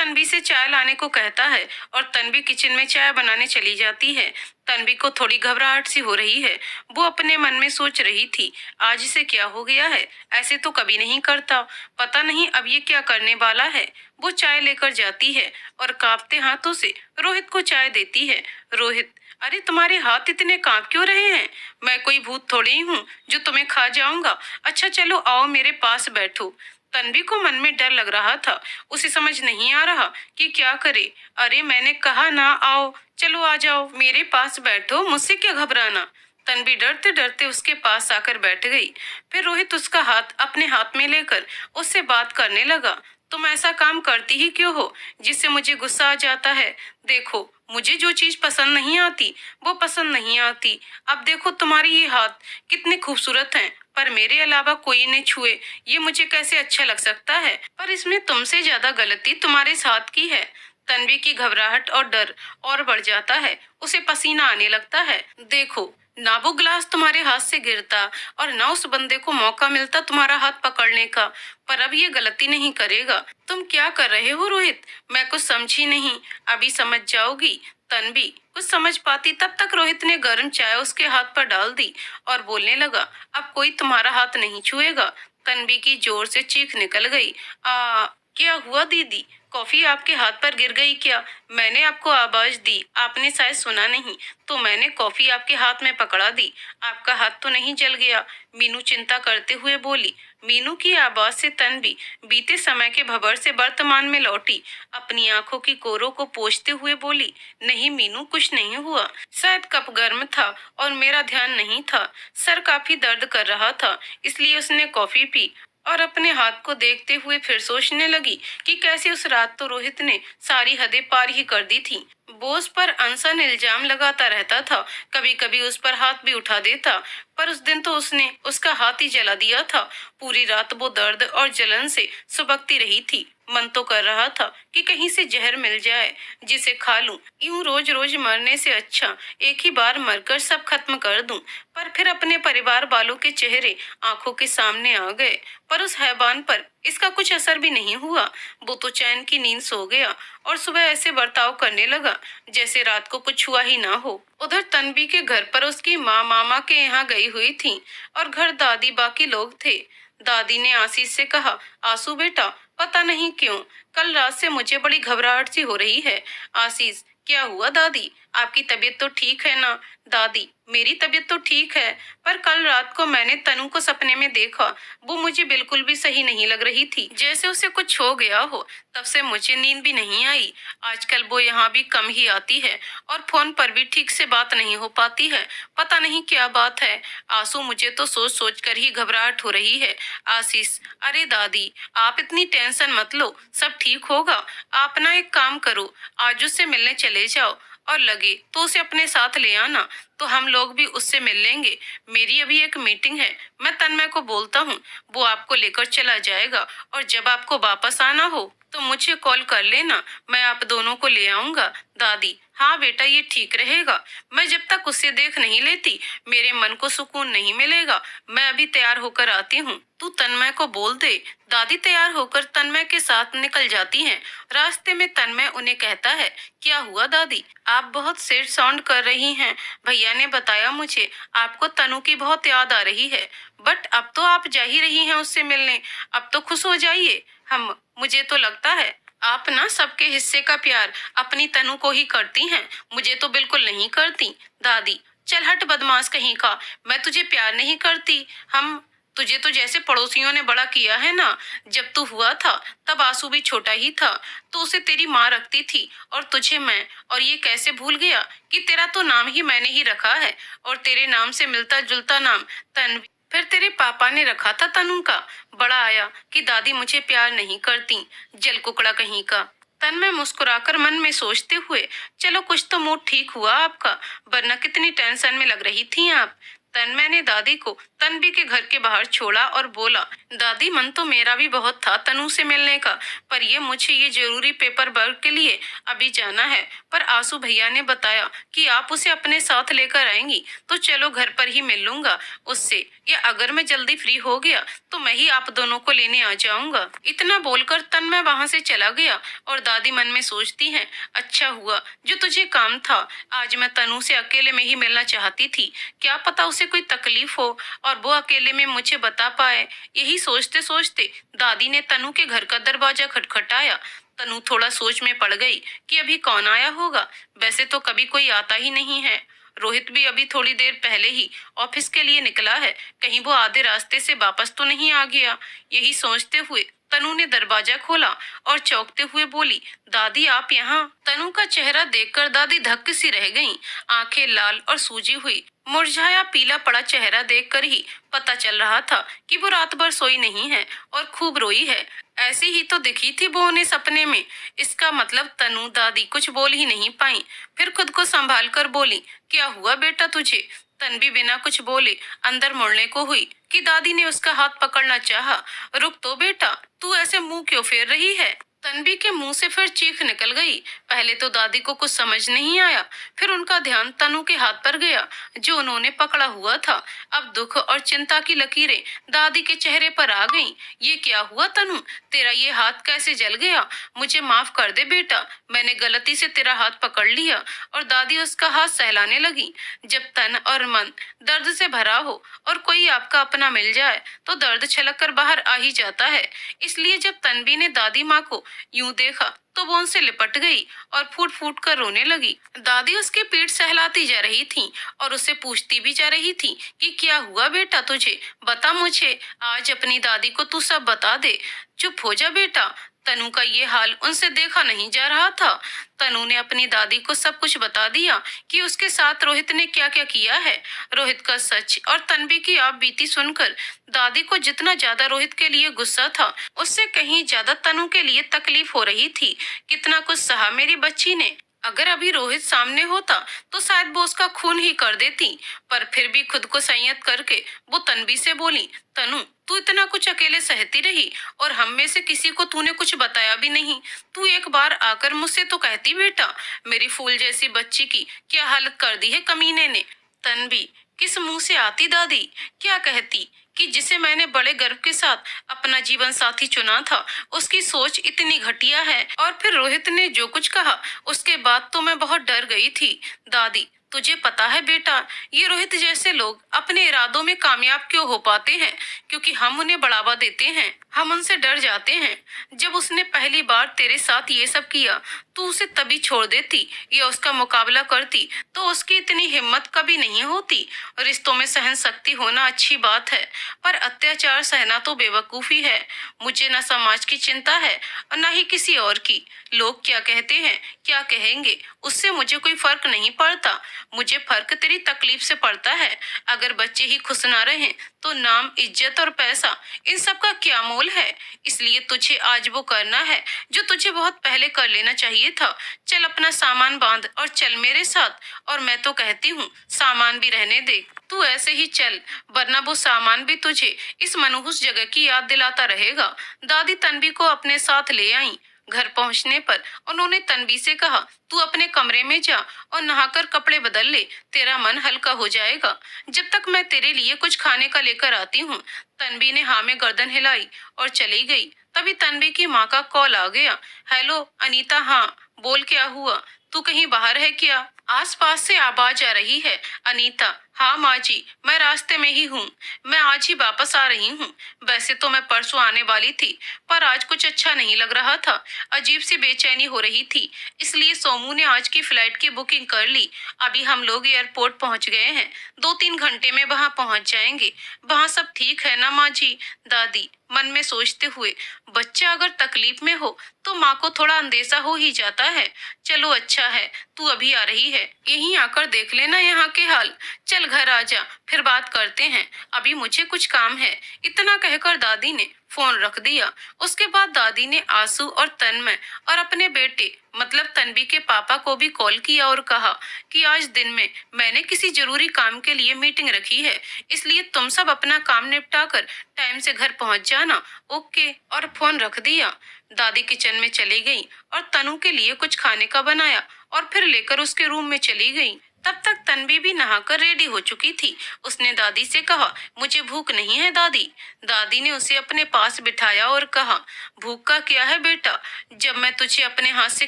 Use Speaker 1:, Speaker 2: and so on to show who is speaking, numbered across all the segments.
Speaker 1: तन्वी से चाय लाने को कहता है और तन्वी किचन में चाय बनाने चली जाती है। तन्वी को थोड़ी घबराहट सी हो रही है। वो अपने मन में सोच रही थी, आज इसे क्या हो गया है, ऐसे तो कभी नहीं करता, पता नहीं अब ये क्या करने वाला है। वो चाय लेकर जाती है और कांपते हाथों से रोहित को चाय देती है। रोहित, अरे तुम्हारे हाथ इतने कांप क्यों रहे हैं? मैं कोई भूत थोड़ी हूँ जो तुम्हें खा जाऊंगा। अच्छा चलो आओ मेरे पास बैठो। तन्वी को मन में डर लग रहा था। उसे समझ नहीं आ रहा कि क्या करे। अरे मैंने कहा ना आओ, चलो आ जाओ मेरे पास बैठो, मुझसे क्या घबराना। तन्वी डरते डरते उसके पास आकर बैठ गई। फिर रोहित उसका हाथ अपने हाथ में लेकर उससे बात करने लगा। तुम ऐसा काम करती ही क्यों हो जिससे मुझे गुस्सा आ जाता है? देखो, मुझे जो चीज पसंद नहीं आती वो पसंद नहीं आती। अब देखो तुम्हारे ये हाथ कितने खूबसूरत हैं, पर मेरे अलावा कोई इन्हें छुए ये मुझे कैसे अच्छा लग सकता है? पर इसमें तुमसे ज्यादा गलती तुम्हारे साथ की है। तन्वी की घबराहट और डर और बढ़ जाता है। उसे पसीना आने लगता है। देखो, ना वो ग्लास तुम्हारे हाथ से गिरता और ना उस बंदे को मौका मिलता तुम्हारा हाथ पकड़ने का, पर अब ये गलती नहीं करेगा। तुम क्या कर रहे हो रोहित? मैं कुछ समझी नहीं, अभी समझ जाओगी। तन्वी कुछ समझ पाती तब तक रोहित ने गर्म चाय उसके हाथ पर डाल दी और बोलने लगा, अब कोई तुम्हारा हाथ नहीं छुएगा। तन्वी की जोर से चीख निकल गई। क्या हुआ दीदी? कॉफी आपके हाथ पर गिर गई क्या? मैंने आपको आवाज दी, आपने शायद सुना नहीं, तो मैंने कॉफी आपके हाथ में पकड़ा दी। आपका हाथ तो नहीं जल गया? मीनू चिंता करते हुए बोली। मीनू की आवाज से तन्वी बीते समय के भंवर से वर्तमान में लौटी। अपनी आंखों की कोरों को पोंछते हुए बोली, नहीं मीनू, कुछ नहीं हुआ। शायद कप गर्म था और मेरा ध्यान नहीं था। सर काफी दर्द कर रहा था, इसलिए उसने कॉफी पी और अपने हाथ को देखते हुए फिर सोचने लगी कि कैसे उस रात तो रोहित ने सारी हदें पार ही कर दी थी। वो उस पर अनसन इल्जाम लगाता रहता था, कभी कभी उस पर हाथ भी उठा देता, पर उस दिन तो उसने उसका हाथ ही जला दिया था। पूरी रात वो दर्द और जलन से सुबकती रही थी। मन तो कर रहा था कि कहीं से जहर मिल जाए जिसे खा लूं। यूं रोज रोज मरने से अच्छा एक ही बार मरकर सब खत्म कर दूं। पर फिर अपने परिवार वालों के चेहरे आंखों के सामने आ गए, पर उस हैवान पर इसका कुछ असर भी नहीं हुआ। वो तो चैन की नींद सो गया और सुबह ऐसे बर्ताव करने लगा जैसे रात को कुछ हुआ ही ना हो। उधर तन्वी के घर पर उसकी माँ मामा के यहाँ गई हुई थी और घर दादी बाकी लोग थे। दादी ने आशीष से कहा, आंसू बेटा, पता नहीं क्यों कल रात से मुझे बड़ी घबराहट सी हो रही है। आशीष, क्या हुआ दादी? आपकी तबीयत तो ठीक है ना? दादी, मेरी तबीयत तो ठीक है, पर कल रात को मैंने तनु को सपने में देखा। वो मुझे बिल्कुल भी सही नहीं लग रही थी, जैसे उसे कुछ हो गया हो। तब से मुझे नींद भी नहीं आई। आजकल वो यहाँ भी कम ही आती है और फोन पर भी ठीक से बात नहीं हो पाती है। पता नहीं क्या बात है। आंसू, मुझे तो सोच सोच कर ही घबराहट हो रही है। आशीष, अरे दादी, आप इतनी टेंशन मत लो, सब ठीक होगा। आप ना एक काम करो, आज उससे मिलने चले जाओ और लगे तो उसे अपने साथ ले आना, तो हम लोग भी उससे मिल लेंगे। मेरी अभी एक मीटिंग है, मैं तन्मय को बोलता हूँ, वो आपको लेकर चला जाएगा और जब आपको वापस आना हो तो मुझे कॉल कर लेना, मैं आप दोनों को ले आऊंगा। दादी, हाँ बेटा, ये ठीक रहेगा। मैं जब तक उसे देख नहीं लेती मेरे मन को सुकून नहीं मिलेगा। मैं अभी तैयार होकर आती हूँ, तू तन्मय को बोल दे। दादी तैयार होकर तन्मय के साथ निकल जाती हैं। रास्ते में तन्मय उन्हें कहता है, क्या हुआ दादी, आप बहुत सैड साउंड कर रही हैं। भैया ने बताया मुझे आपको तनु की बहुत याद आ रही है, बट अब तो आप जा ही रही हैं उससे मिलने, अब तो खुश हो जाइए। हम मुझे तो लगता है आप ना सबके हिस्से का प्यार अपनी तनु को ही करती हैं, मुझे तो बिल्कुल नहीं करती। दादी, चल हट बदमाश कहीं का, मैं तुझे प्यार नहीं करती। हम तुझे तो जैसे पड़ोसियों ने बड़ा किया है ना। जब तू हुआ था तब आंसू भी छोटा ही था, तो उसे तेरी माँ रखती थी और तुझे मैं। और ये कैसे भूल गया कि तेरा तो नाम ही मैंने ही रखा है और तेरे नाम से मिलता जुलता नाम तन्वी फिर तेरे पापा ने रखा था तनु का। बड़ा आया कि दादी मुझे प्यार नहीं करती, जल कुकड़ा कहीं का। तन्मय मुस्कुराकर मन में सोचते हुए, चलो कुछ तो मूड ठीक हुआ आपका, वरना कितनी टेंशन में लग रही थी आप। तन्मय ने दादी को तन्वी के घर के बाहर छोड़ा और बोला, दादी मन तो मेरा भी बहुत था तनु से मिलने का, पर मुझे ये जरूरी पेपर वर्क के लिए अभी जाना है। पर आंसू भैया ने बताया कि आप उसे अपने साथ लेकर आएंगी, तो चलो घर पर ही मिल लूंगा उससे, या अगर मैं जल्दी फ्री हो गया तो मैं ही आप दोनों को लेने आ जाऊंगा। इतना बोलकर तन्मय वहाँ से चला गया और दादी मन में सोचती हैं, अच्छा हुआ जो तुझे काम था, आज मैं तनु से अकेले में ही मिलना चाहती थी, क्या पता उसे कोई तकलीफ हो और वो अकेले में मुझे बता पाए। यही सोचते सोचते दादी ने तनु के घर का दरवाजा खटखटाया। तनु थोड़ा सोच में पड़ गई कि अभी कौन आया होगा, वैसे तो कभी कोई आता ही नहीं है। रोहित भी अभी थोड़ी देर पहले ही ऑफिस के लिए निकला है, कहीं वो आधे रास्ते से वापस तो नहीं आ गया। यही सोचते हुए तनु ने दरवाजा खोला और चौंकते हुए बोली, दादी आप यहाँ। तनु का चेहरा देखकर दादी धक्के सी रह गईं, आंखें लाल और सूजी हुई। मुरझाया पीला पड़ा चेहरा देखकर ही पता चल रहा था कि वो रात भर सोई नहीं है और खूब रोई है। ऐसी ही तो दिखी थी वो उन्हें सपने में। इसका मतलब तनु दादी कुछ बोल ही नहीं पाई। फिर खुद को संभाल कर बोली, क्या हुआ बेटा तुझे। तन्वी बिना कुछ बोले अंदर मुड़ने को हुई कि दादी ने उसका हाथ पकड़ना चाहा। रुक तो बेटा, तू ऐसे मुंह क्यों फेर रही है। तन्वी के मुंह से फिर चीख निकल गई। पहले तो दादी को कुछ समझ नहीं आया, फिर उनका ध्यान तनु के हाथ पर गया जो उन्होंने पकड़ा हुआ था। अब दुख और चिंता की लकीरें दादी के चेहरे पर आ गईं। ये क्या हुआ तनु, तेरा ये हाथ कैसे जल गया। मुझे माफ कर दे बेटा, मैंने गलती से तेरा हाथ पकड़ लिया। और दादी उसका हाथ सहलाने लगी। जब तन और मन दर्द से भरा हो और कोई आपका अपना मिल जाए तो दर्द छलक कर बाहर आ ही जाता है। इसलिए जब तन्वी ने दादी माँ को यूं देखा तो वो उनसे लिपट गई और फूट फूट कर रोने लगी। दादी उसकी पीठ सहलाती जा रही थी और उससे पूछती भी जा रही थी कि क्या हुआ बेटा तुझे, बता मुझे, आज अपनी दादी को तू सब बता दे। चुप हो जा बेटा। तनु का ये हाल उनसे देखा नहीं जा रहा था। तनु ने अपनी दादी को सब कुछ बता दिया कि उसके साथ रोहित ने क्या क्या किया है। रोहित का सच और तन्वी की आप बीती सुनकर दादी को जितना ज्यादा रोहित के लिए गुस्सा था, उससे कहीं ज्यादा तनु के लिए तकलीफ हो रही थी। कितना कुछ सहा मेरी बच्ची ने। अगर अभी रोहित सामने होता तो शायद वो उसका खून ही कर देती। पर फिर भी खुद को संयत करके वो तन्वी से बोली, तनु तू इतना कुछ अकेले सहती रही और हम में से किसी को तूने कुछ बताया भी नहीं। तू एक बार आकर मुझसे तो कहती बेटा, मेरी फूल जैसी बच्ची की क्या हालत कर दी है कमीने ने। तन्वी किस मुंह से आती दादी, क्या कहती कि जिसे मैंने बड़े गर्व के साथ अपना जीवन साथी चुना था उसकी सोच इतनी घटिया है। और फिर रोहित ने जो कुछ कहा उसके बाद तो मैं बहुत डर गई थी। दादी तुझे पता है बेटा, ये रोहित जैसे लोग अपने इरादों में कामयाब क्यों हो पाते हैं, क्योंकि हम उन्हें बढ़ावा देते हैं, हम उनसे डर जाते हैं। जब उसने पहली बार तेरे साथ ये सब किया तू उसे तभी छोड़ देती या उसका मुकाबला करती तो उसकी इतनी हिम्मत कभी नहीं होती। रिश्तों में सहन शक्ति होना अच्छी बात है, पर अत्याचार सहना तो बेवकूफी है। मुझे न समाज की चिंता है और न ही किसी और की। लोग क्या कहते हैं, क्या कहेंगे, उससे मुझे कोई फर्क नहीं पड़ता। मुझे फर्क तेरी तकलीफ से पड़ता है। अगर बच्चे ही खुश ना रहें तो नाम, इज्जत और पैसा, इन सब का क्या मोल है। इसलिए तुझे आज वो करना है जो तुझे बहुत पहले कर लेना चाहिए था। चल अपना सामान बांध और चल मेरे साथ। और मैं तो कहती हूँ सामान भी रहने दे, तू ऐसे ही चल, वरना वो सामान भी तुझे इस मनहूस जगह की याद दिलाता रहेगा। दादी तन्वी को अपने साथ ले आई। घर पहुंचने पर उन्होंने तन्वी से कहा, तू अपने कमरे में जा और नहाकर कपड़े बदल ले, तेरा मन हल्का हो जाएगा। जब तक मैं तेरे लिए कुछ खाने का लेकर आती हूँ। तन्वी ने हाँ में गर्दन हिलाई और चली गई। तभी तन्वी की माँ का कॉल आ गया। हेलो अनीता, हाँ बोल, क्या हुआ, तू कहीं बाहर है क्या। आसपास से आवाज आ रही है। अनीता, हाँ माँ जी, मैं रास्ते में ही हूँ, मैं आज ही वापस आ रही हूँ। वैसे तो मैं परसों आने वाली थी, पर आज कुछ अच्छा नहीं लग रहा था, अजीब सी बेचैनी हो रही थी, इसलिए सोमू ने आज की फ्लाइट की बुकिंग कर ली। अभी हम लोग एयरपोर्ट पहुँच गए हैं, 2-3 घंटे में वहाँ पहुँच जाएंगे। वहाँ सब ठीक है ना माँ जी। दादी मन में सोचते हुए, बच्चा अगर तकलीफ में हो तो माँ को थोड़ा अंदेशा हो ही जाता है। चलो अच्छा है तू अभी आ रही है, यहीं आकर देख लेना यहाँ के हाल। चल घर आ जा, फिर बात करते हैं, अभी मुझे कुछ काम है। इतना कहकर दादी ने फोन रख दिया। उसके बाद दादी ने आंसू और तन्मय और अपने बेटे मतलब तन्वी के पापा को भी कॉल किया और कहा कि आज दिन में मैंने किसी जरूरी काम के लिए मीटिंग रखी है, इसलिए तुम सब अपना काम निपटा कर टाइम से घर पहुंच जाना। ओके, और फोन रख दिया। दादी किचन में चली गई और तनु के लिए कुछ खाने का बनाया और फिर लेकर उसके रूम में चली गई। तब तक तन्वी भी नहाकर रेडी हो चुकी थी। उसने दादी से कहा, मुझे भूख नहीं है दादी। दादी ने उसे अपने पास बिठाया और कहा, भूख का क्या है बेटा, जब मैं तुझे अपने हाथ से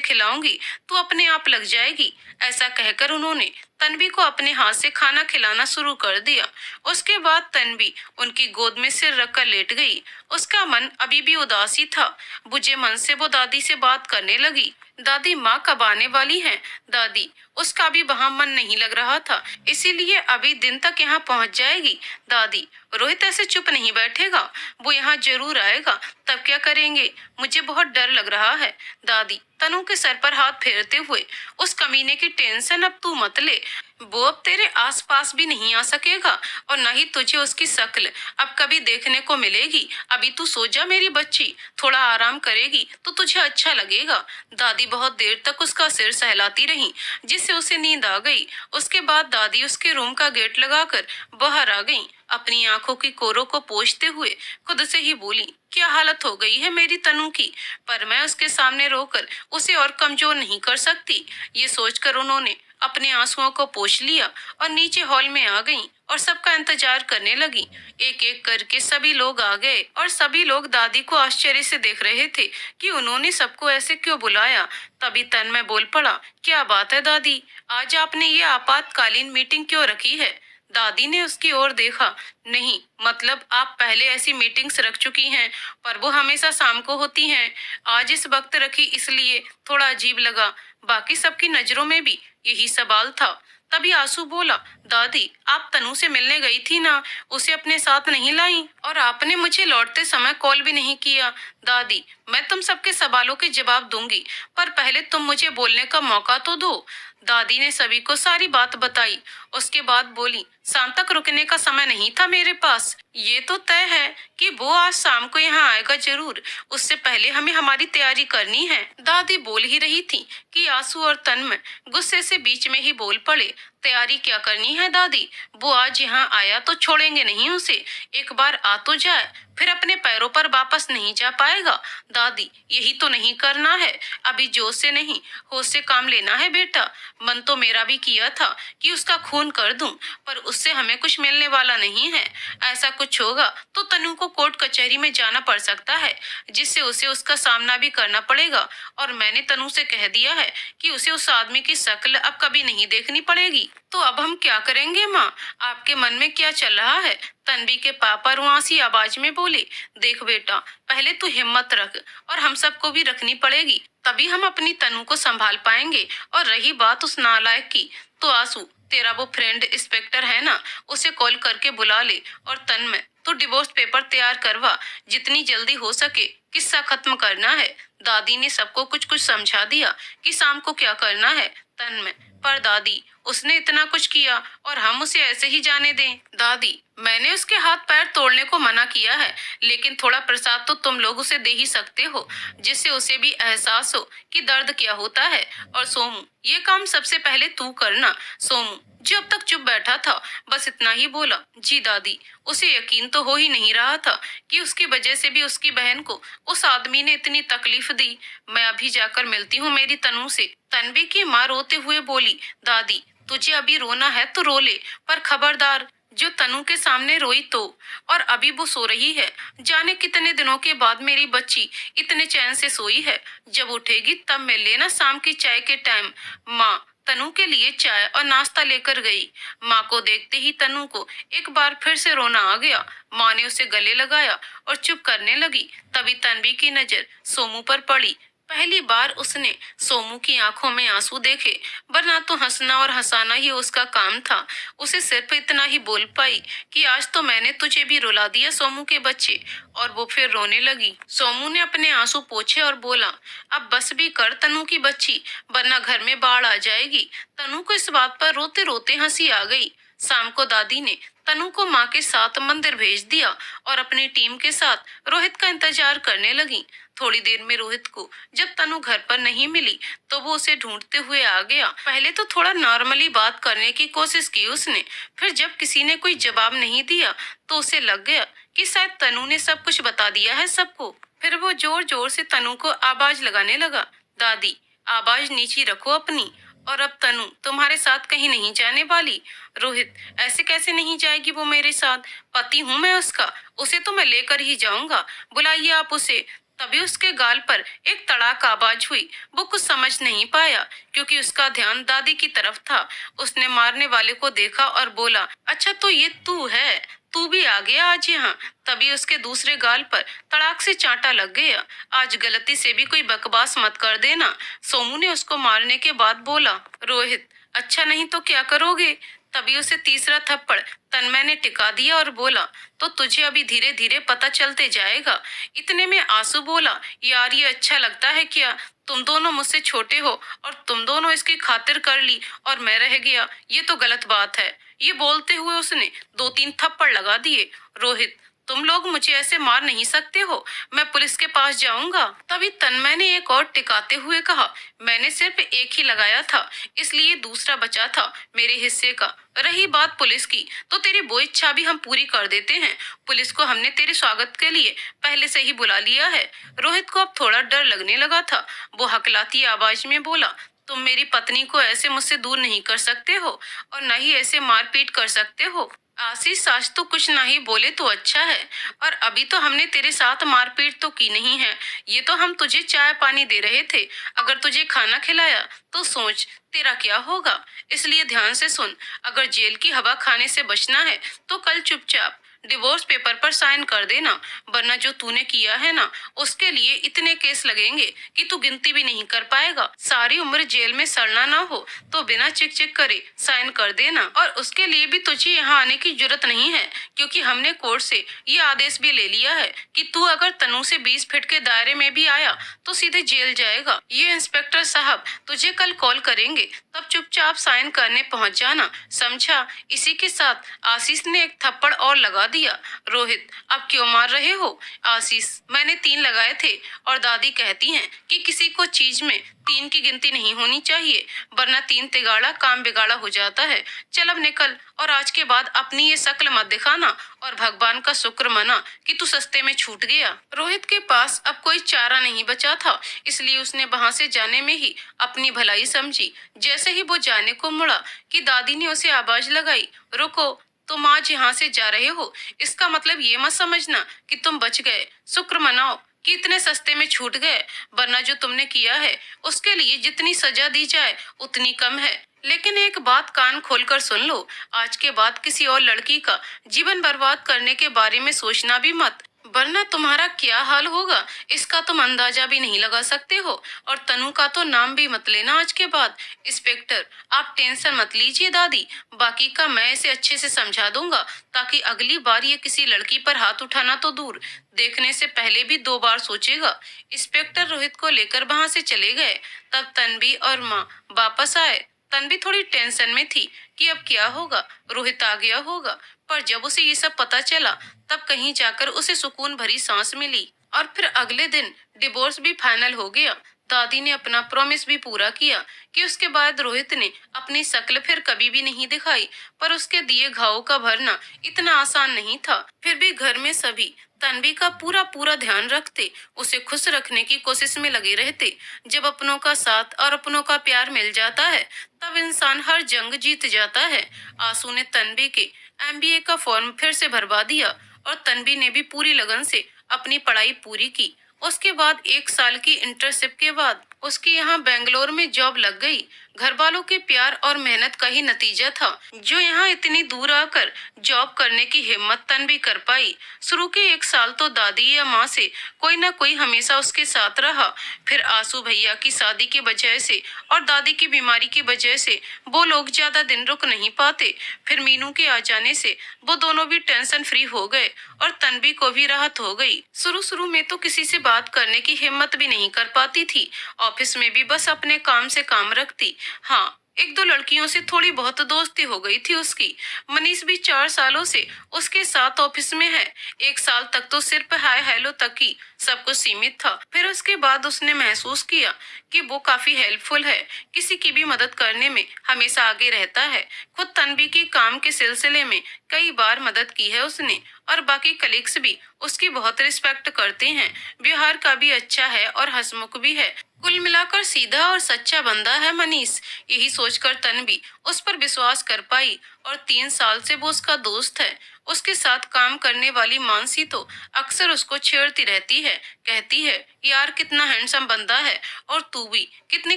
Speaker 1: खिलाऊंगी तो अपने आप लग जाएगी। ऐसा कहकर उन्होंने तन्वी को अपने हाथ से खाना खिलाना शुरू कर दिया। उसके बाद तन्वी उनकी गोद में सिर रखकर लेट गई। उसका मन अभी भी उदासी था। बुझे मन से वो दादी से बात करने लगी। दादी, माँ कब आने वाली हैं? दादी, उसका भी वहाँ मन नहीं लग रहा था, इसीलिए अभी दिन तक यहाँ पहुँच जाएगी। दादी, रोहित ऐसे चुप नहीं बैठेगा, वो यहाँ जरूर आएगा, तब क्या करेंगे? मुझे बहुत डर लग रहा है। दादी तनु के सर पर हाथ फेरते हुए, उस कमीने की टेंशन अब तू मत ले, वो अब तेरे आसपास भी नहीं आ सकेगा और न ही तुझे उसकी शक्ल अब कभी देखने को मिलेगी। अभी तू सो जा मेरी बच्ची, थोड़ा आराम करेगी तो तुझे अच्छा लगेगा। दादी बहुत देर तक उसका सिर सहलाती रही, जिससे उसे नींद आ गई। उसके बाद दादी उसके रूम का गेट लगाकर बाहर आ गई। अपनी आंखों की कोरों को पोंछते हुए खुद से ही बोली, क्या हालत हो गई है मेरी तनु की, पर मैं उसके सामने रोकर उसे और कमजोर नहीं कर सकती। ये सोचकर उन्होंने अपने आंसुओं को पोंछ लिया और नीचे हॉल में आ गईं और सबका इंतजार करने लगी। एक एक करके सभी लोग आ गए और सभी लोग दादी को आश्चर्य से देख रहे थे कि उन्होंने सबको ऐसे क्यों बुलाया। तभी तन्मय बोल पड़ा, क्या बात है दादी, आज आपने ये आपातकालीन मीटिंग क्यों रखी है? दादी ने उसकी ओर देखा। नहीं, मतलब आप पहले ऐसी मीटिंग्स रख चुकी हैं, पर वो हमेशा शाम को होती हैं। आज इस वक्त रखी इसलिए थोड़ा अजीब लगा। बाकी सबकी नजरों में भी यही सवाल था। तभी आंसू बोला, दादी आप तनु से मिलने गई थी ना, उसे अपने साथ नहीं लाई और आपने मुझे लौटते समय कॉल भी नहीं किया। दादी, मैं तुम सबके सवालों के जवाब दूंगी, पर पहले तुम मुझे बोलने का मौका तो दो। दादी ने सभी को सारी बात बताई। उसके बाद बोली, शाम तक रुकने का समय नहीं था मेरे पास। ये तो तय है कि वो आज शाम को यहाँ आएगा जरूर, उससे पहले हमें हमारी तैयारी करनी है। दादी बोल ही रही थी कि आंसू और तन्मय गुस्से से बीच में ही बोल पड़े, तैयारी क्या करनी है दादी, वो आज यहाँ आया तो छोड़ेंगे नहीं उसे, एक बार आ तो जाए, फिर अपने पैरों पर वापस नहीं जा पाएगा। दादी, यही तो नहीं करना है, अभी जोश से नहीं होश से काम लेना है बेटा। मन तो मेरा भी किया था कि उसका खून कर दूं, पर उससे हमें कुछ मिलने वाला नहीं है। ऐसा कुछ होगा तो तनु को कोर्ट कचहरी में जाना पड़ सकता है, जिससे उसे उसका सामना भी करना पड़ेगा। और मैंने तनु से कह दिया है कि उसे उस आदमी की शक्ल अब कभी नहीं देखनी पड़ेगी। तो अब हम क्या करेंगे माँ, आपके मन में क्या चल रहा है? तन्वी के पापा रुआसी आवाज में बोले, देख बेटा, पहले तू हिम्मत रख और हम सबको भी रखनी पड़ेगी, तभी हम अपनी तनु को संभाल पाएंगे। और रही बात उस नालायक की, तो आंसू, तेरा वो फ्रेंड इंस्पेक्टर है ना, उसे कॉल करके बुला ले। और तन्मय, तो डिवोर्स पेपर तैयार करवा, जितनी जल्दी हो सके किस्सा खत्म करना है। दादी ने सबको कुछ कुछ समझा दिया कि शाम को क्या करना है। तन्मय, पर दादी, उसने इतना कुछ किया और हम उसे ऐसे ही जाने दें? दादी, मैंने उसके हाथ पैर तोड़ने को मना किया है, लेकिन थोड़ा प्रसाद तो तुम लोग उसे दे ही सकते हो, जिससे उसे भी एहसास हो कि दर्द क्या होता है। और सोमू, ये काम सबसे पहले तू करना। सोमू, जो अब तक चुप बैठा था, बस इतना ही बोला, जी दादी। उसे यकीन तो हो ही नहीं रहा था कि उसकी वजह से भी उसकी बहन को उस आदमी ने इतनी तकलीफ दी। मैं अभी जाकर मिलती हूँ मेरी तनु से। तन्वी की माँ रोते हुए बोली, दादी, तुझे अभी रोना है तो रो ले, पर खबरदार जो तनु के सामने रोई तो। और अभी वो सो रही है, जाने कितने दिनों के बाद मेरी बच्ची इतने चैन से सोई है। जब उठेगी तब मिल लेना शाम की चाय के टाइम। माँ तनु के लिए चाय और नाश्ता लेकर गई। माँ को देखते ही तनु को एक बार फिर से रोना आ गया। माँ ने उसे गले लगाया और चुप करने लगी। तभी तन्वी की नजर सोमू पर पड़ी। पहली बार उसने सोमू की आंखों में आंसू देखे, वरना तो हंसना और हंसाना ही उसका काम था। उसे सिर्फ इतना ही बोल पाई कि आज तो मैंने तुझे भी रुला दिया सोमू के बच्चे। और वो फिर रोने लगी। सोमू ने अपने आंसू पोंछे और बोला, अब बस भी कर तनु की बच्ची, वरना घर में बाढ़ आ जाएगी। तनु को इस बात पर रोते रोते हंसी आ गई। शाम को दादी ने तनु को माँ के साथ मंदिर भेज दिया और अपनी टीम के साथ रोहित का इंतजार करने लगी। थोड़ी देर में रोहित को जब तनु घर पर नहीं मिली तो वो उसे ढूंढते हुए आ गया। पहले तो थोड़ा नॉर्मली बात करने की कोशिश की उसने, फिर जब किसी ने कोई जवाब नहीं दिया तो उसे लग गया कि शायद तनु ने सब कुछ बता दिया है सबको। फिर वो जोर जोर से तनु को आवाज लगाने लगा, दादी आवाज नीची रखो अपनी, और अब तनु तुम्हारे साथ कहीं नहीं जाने वाली। रोहित, ऐसे कैसे नहीं जाएगी वो मेरे साथ, पति हूँ मैं उसका, उसे तो मैं लेकर ही जाऊंगा, बुलाइए आप उसे। तभी उसके गाल पर एक तड़ाक आवाज हुई। वो कुछ समझ नहीं पाया क्योंकि उसका ध्यान दादी की तरफ था। उसने मारने वाले को देखा और बोला, अच्छा तो ये तू है, तू भी आ गया आज यहाँ। तभी उसके दूसरे गाल पर तड़ाक से चांटा लग गया। आज गलती से भी कोई बकवास मत कर देना, सोमू ने उसको मारने के बाद बोला। रोहित, अच्छा नहीं तो क्या करोगे? तभी उसे तीसरा थप्पड़ तन्मय ने टिका दिया और बोला, तो तुझे अभी धीरे धीरे पता चलते जाएगा। इतने में आंसू बोला, यार ये अच्छा लगता है क्या? तुम दोनों मुझसे छोटे हो और तुम दोनों इसकी खातिर कर ली और मैं रह गया, ये तो गलत बात है। ये बोलते हुए उसने 2-3 थप्पड़ लगा दिए। रोहित, तुम लोग मुझे ऐसे मार नहीं सकते हो, मैं पुलिस के पास जाऊंगा। तभी तन्मय ने एक और टिकाते हुए कहा, मैंने सिर्फ एक ही लगाया था, इसलिए दूसरा बचा था मेरे हिस्से का। रही बात पुलिस की, तो तेरी वो इच्छा भी हम पूरी कर देते हैं। पुलिस को हमने तेरे स्वागत के लिए पहले से ही बुला लिया है। रोहित को अब थोड़ा डर लगने लगा था। वो हकलाती आवाज में बोला, तुम मेरी पत्नी को ऐसे मुझसे दूर नहीं कर सकते हो और न ही ऐसे मारपीट कर सकते हो। आशीष, आज तो कुछ नहीं बोले तो अच्छा है, और अभी तो हमने तेरे साथ मारपीट तो की नहीं है, ये तो हम तुझे चाय पानी दे रहे थे। अगर तुझे खाना खिलाया तो सोच तेरा क्या होगा, इसलिए ध्यान से सुन। अगर जेल की हवा खाने से बचना है तो कल चुपचाप डिवोर्स पेपर पर साइन कर देना, वरना जो तूने किया है ना उसके लिए इतने केस लगेंगे कि तू गिनती भी नहीं कर पाएगा। सारी उम्र जेल में सड़ना ना हो तो बिना चिक चिक करे साइन कर देना, और उसके लिए भी तुझे यहाँ आने की जरूरत नहीं है क्योंकि हमने कोर्ट से ये आदेश भी ले लिया है कि तू अगर तनु से 20 फीट के दायरे में भी आया तो सीधे जेल जाएगा। ये इंस्पेक्टर साहब तुझे कल कॉल करेंगे, तब चुपचाप साइन करने पहुंच जाना, समझा? इसी के साथ आशीष ने एक थप्पड़ और लगा दिया। रोहित, अब क्यों मार रहे हो? आशीष, मैंने 3 लगाए थे और दादी कहती हैं कि किसी को चीज में 3 की गिनती नहीं होनी चाहिए, वरना 3 तिगाड़ा काम बिगाड़ा हो जाता है। चल अब निकल, और आज के बाद अपनी ये शक्ल मत दिखाना और भगवान का शुक्र मना कि तू सस्ते में छूट गया। रोहित के पास अब कोई चारा नहीं बचा था, इसलिए उसने वहां से जाने में ही अपनी भलाई समझी। जैसे ही वो जाने को मुड़ा कि दादी ने उसे आवाज लगाई, रुको, तुम आज यहाँ से जा रहे हो, इसका मतलब ये मत समझना कि तुम बच गए। शुक्र मनाओ कि इतने सस्ते में छूट गए, वरना जो तुमने किया है उसके लिए जितनी सजा दी जाए उतनी कम है। लेकिन एक बात कान खोलकर सुन लो, आज के बाद किसी और लड़की का जीवन बर्बाद करने के बारे में सोचना भी मत, वरना तुम्हारा क्या हाल होगा इसका तुम अंदाजा भी नहीं लगा सकते हो। और तनु का तो नाम भी मत लेना आज के बाद। इंस्पेक्टर, आप टेंशन मत लीजिए दादी, बाकी का मैं इसे अच्छे से समझा दूंगा ताकि अगली बार ये किसी लड़की पर हाथ उठाना तो दूर, देखने से पहले भी 2 बार सोचेगा। इंस्पेक्टर रोहित को लेकर वहां से चले गए। तब तन्वी और माँ वापस आए। तन्वी थोड़ी टेंशन में थी कि अब क्या होगा, रोहित आ गया होगा, पर जब उसे ये सब पता चला तब कहीं जाकर उसे सुकून भरी सांस मिली। और फिर अगले दिन डिवोर्स भी फाइनल हो गया। दादी ने अपना प्रॉमिस भी पूरा किया कि उसके बाद रोहित ने अपनी शक्ल फिर कभी भी नहीं दिखाई, पर उसके दिए घावों का भरना इतना आसान नहीं था। फिर भी घर में सभी तन्वी का पूरा पूरा ध्यान रखते, उसे खुश रखने की कोशिश में लगे रहते। जब अपनों का साथ और अपनों का प्यार मिल जाता है तब इंसान हर जंग जीत जाता है। आंसू ने तन्वी के MBA का फॉर्म फिर से भरवा दिया और तन्वी ने भी पूरी लगन से अपनी पढ़ाई पूरी की। उसके बाद 1 साल की इंटर्नशिप के बाद उसकी यहाँ बेंगलोर में जॉब लग गई। घर वालों के प्यार और मेहनत का ही नतीजा था जो यहाँ इतनी दूर आकर जॉब करने की हिम्मत तन्वी कर पाई। शुरू के 1 साल तो दादी या माँ से कोई ना कोई हमेशा उसके साथ रहा। फिर आंसू भैया की शादी की वजह से और दादी की बीमारी की वजह से वो लोग ज्यादा दिन रुक नहीं पाते। फिर मीनू के आ जाने से वो दोनों भी टेंशन फ्री हो गए और तन्वी को भी राहत हो गई। शुरू में तो किसी से बात करने की हिम्मत भी नहीं कर पाती थी, ऑफिस में भी बस अपने काम से काम रखती। हाँ, एक दो लड़कियों से थोड़ी बहुत दोस्ती हो गई थी उसकी। मनीष भी 4 सालों से उसके साथ ऑफिस में है। 1 साल तक तो सिर्फ हाय हेलो तक ही सब कुछ सीमित था। फिर उसके बाद उसने महसूस किया कि वो काफी हेल्पफुल है, किसी की भी मदद करने में हमेशा आगे रहता है। खुद तन्वी की काम के सिलसिले में कई बार मदद की है उसने, और बाकी कलीग्स भी उसकी बहुत रिस्पेक्ट करते हैं। व्यवहार का भी अच्छा है और हंसमुख भी है। कुल मिलाकर सीधा और सच्चा बंदा है मनीष। यही सोचकर तन्वी उस पर विश्वास कर पाई, और 3 साल से वो उसका दोस्त है। उसके साथ काम करने वाली मानसी तो अक्सर उसको छेड़ती रहती है, कहती है यार कितना हैंडसम बंदा है, और तू भी कितनी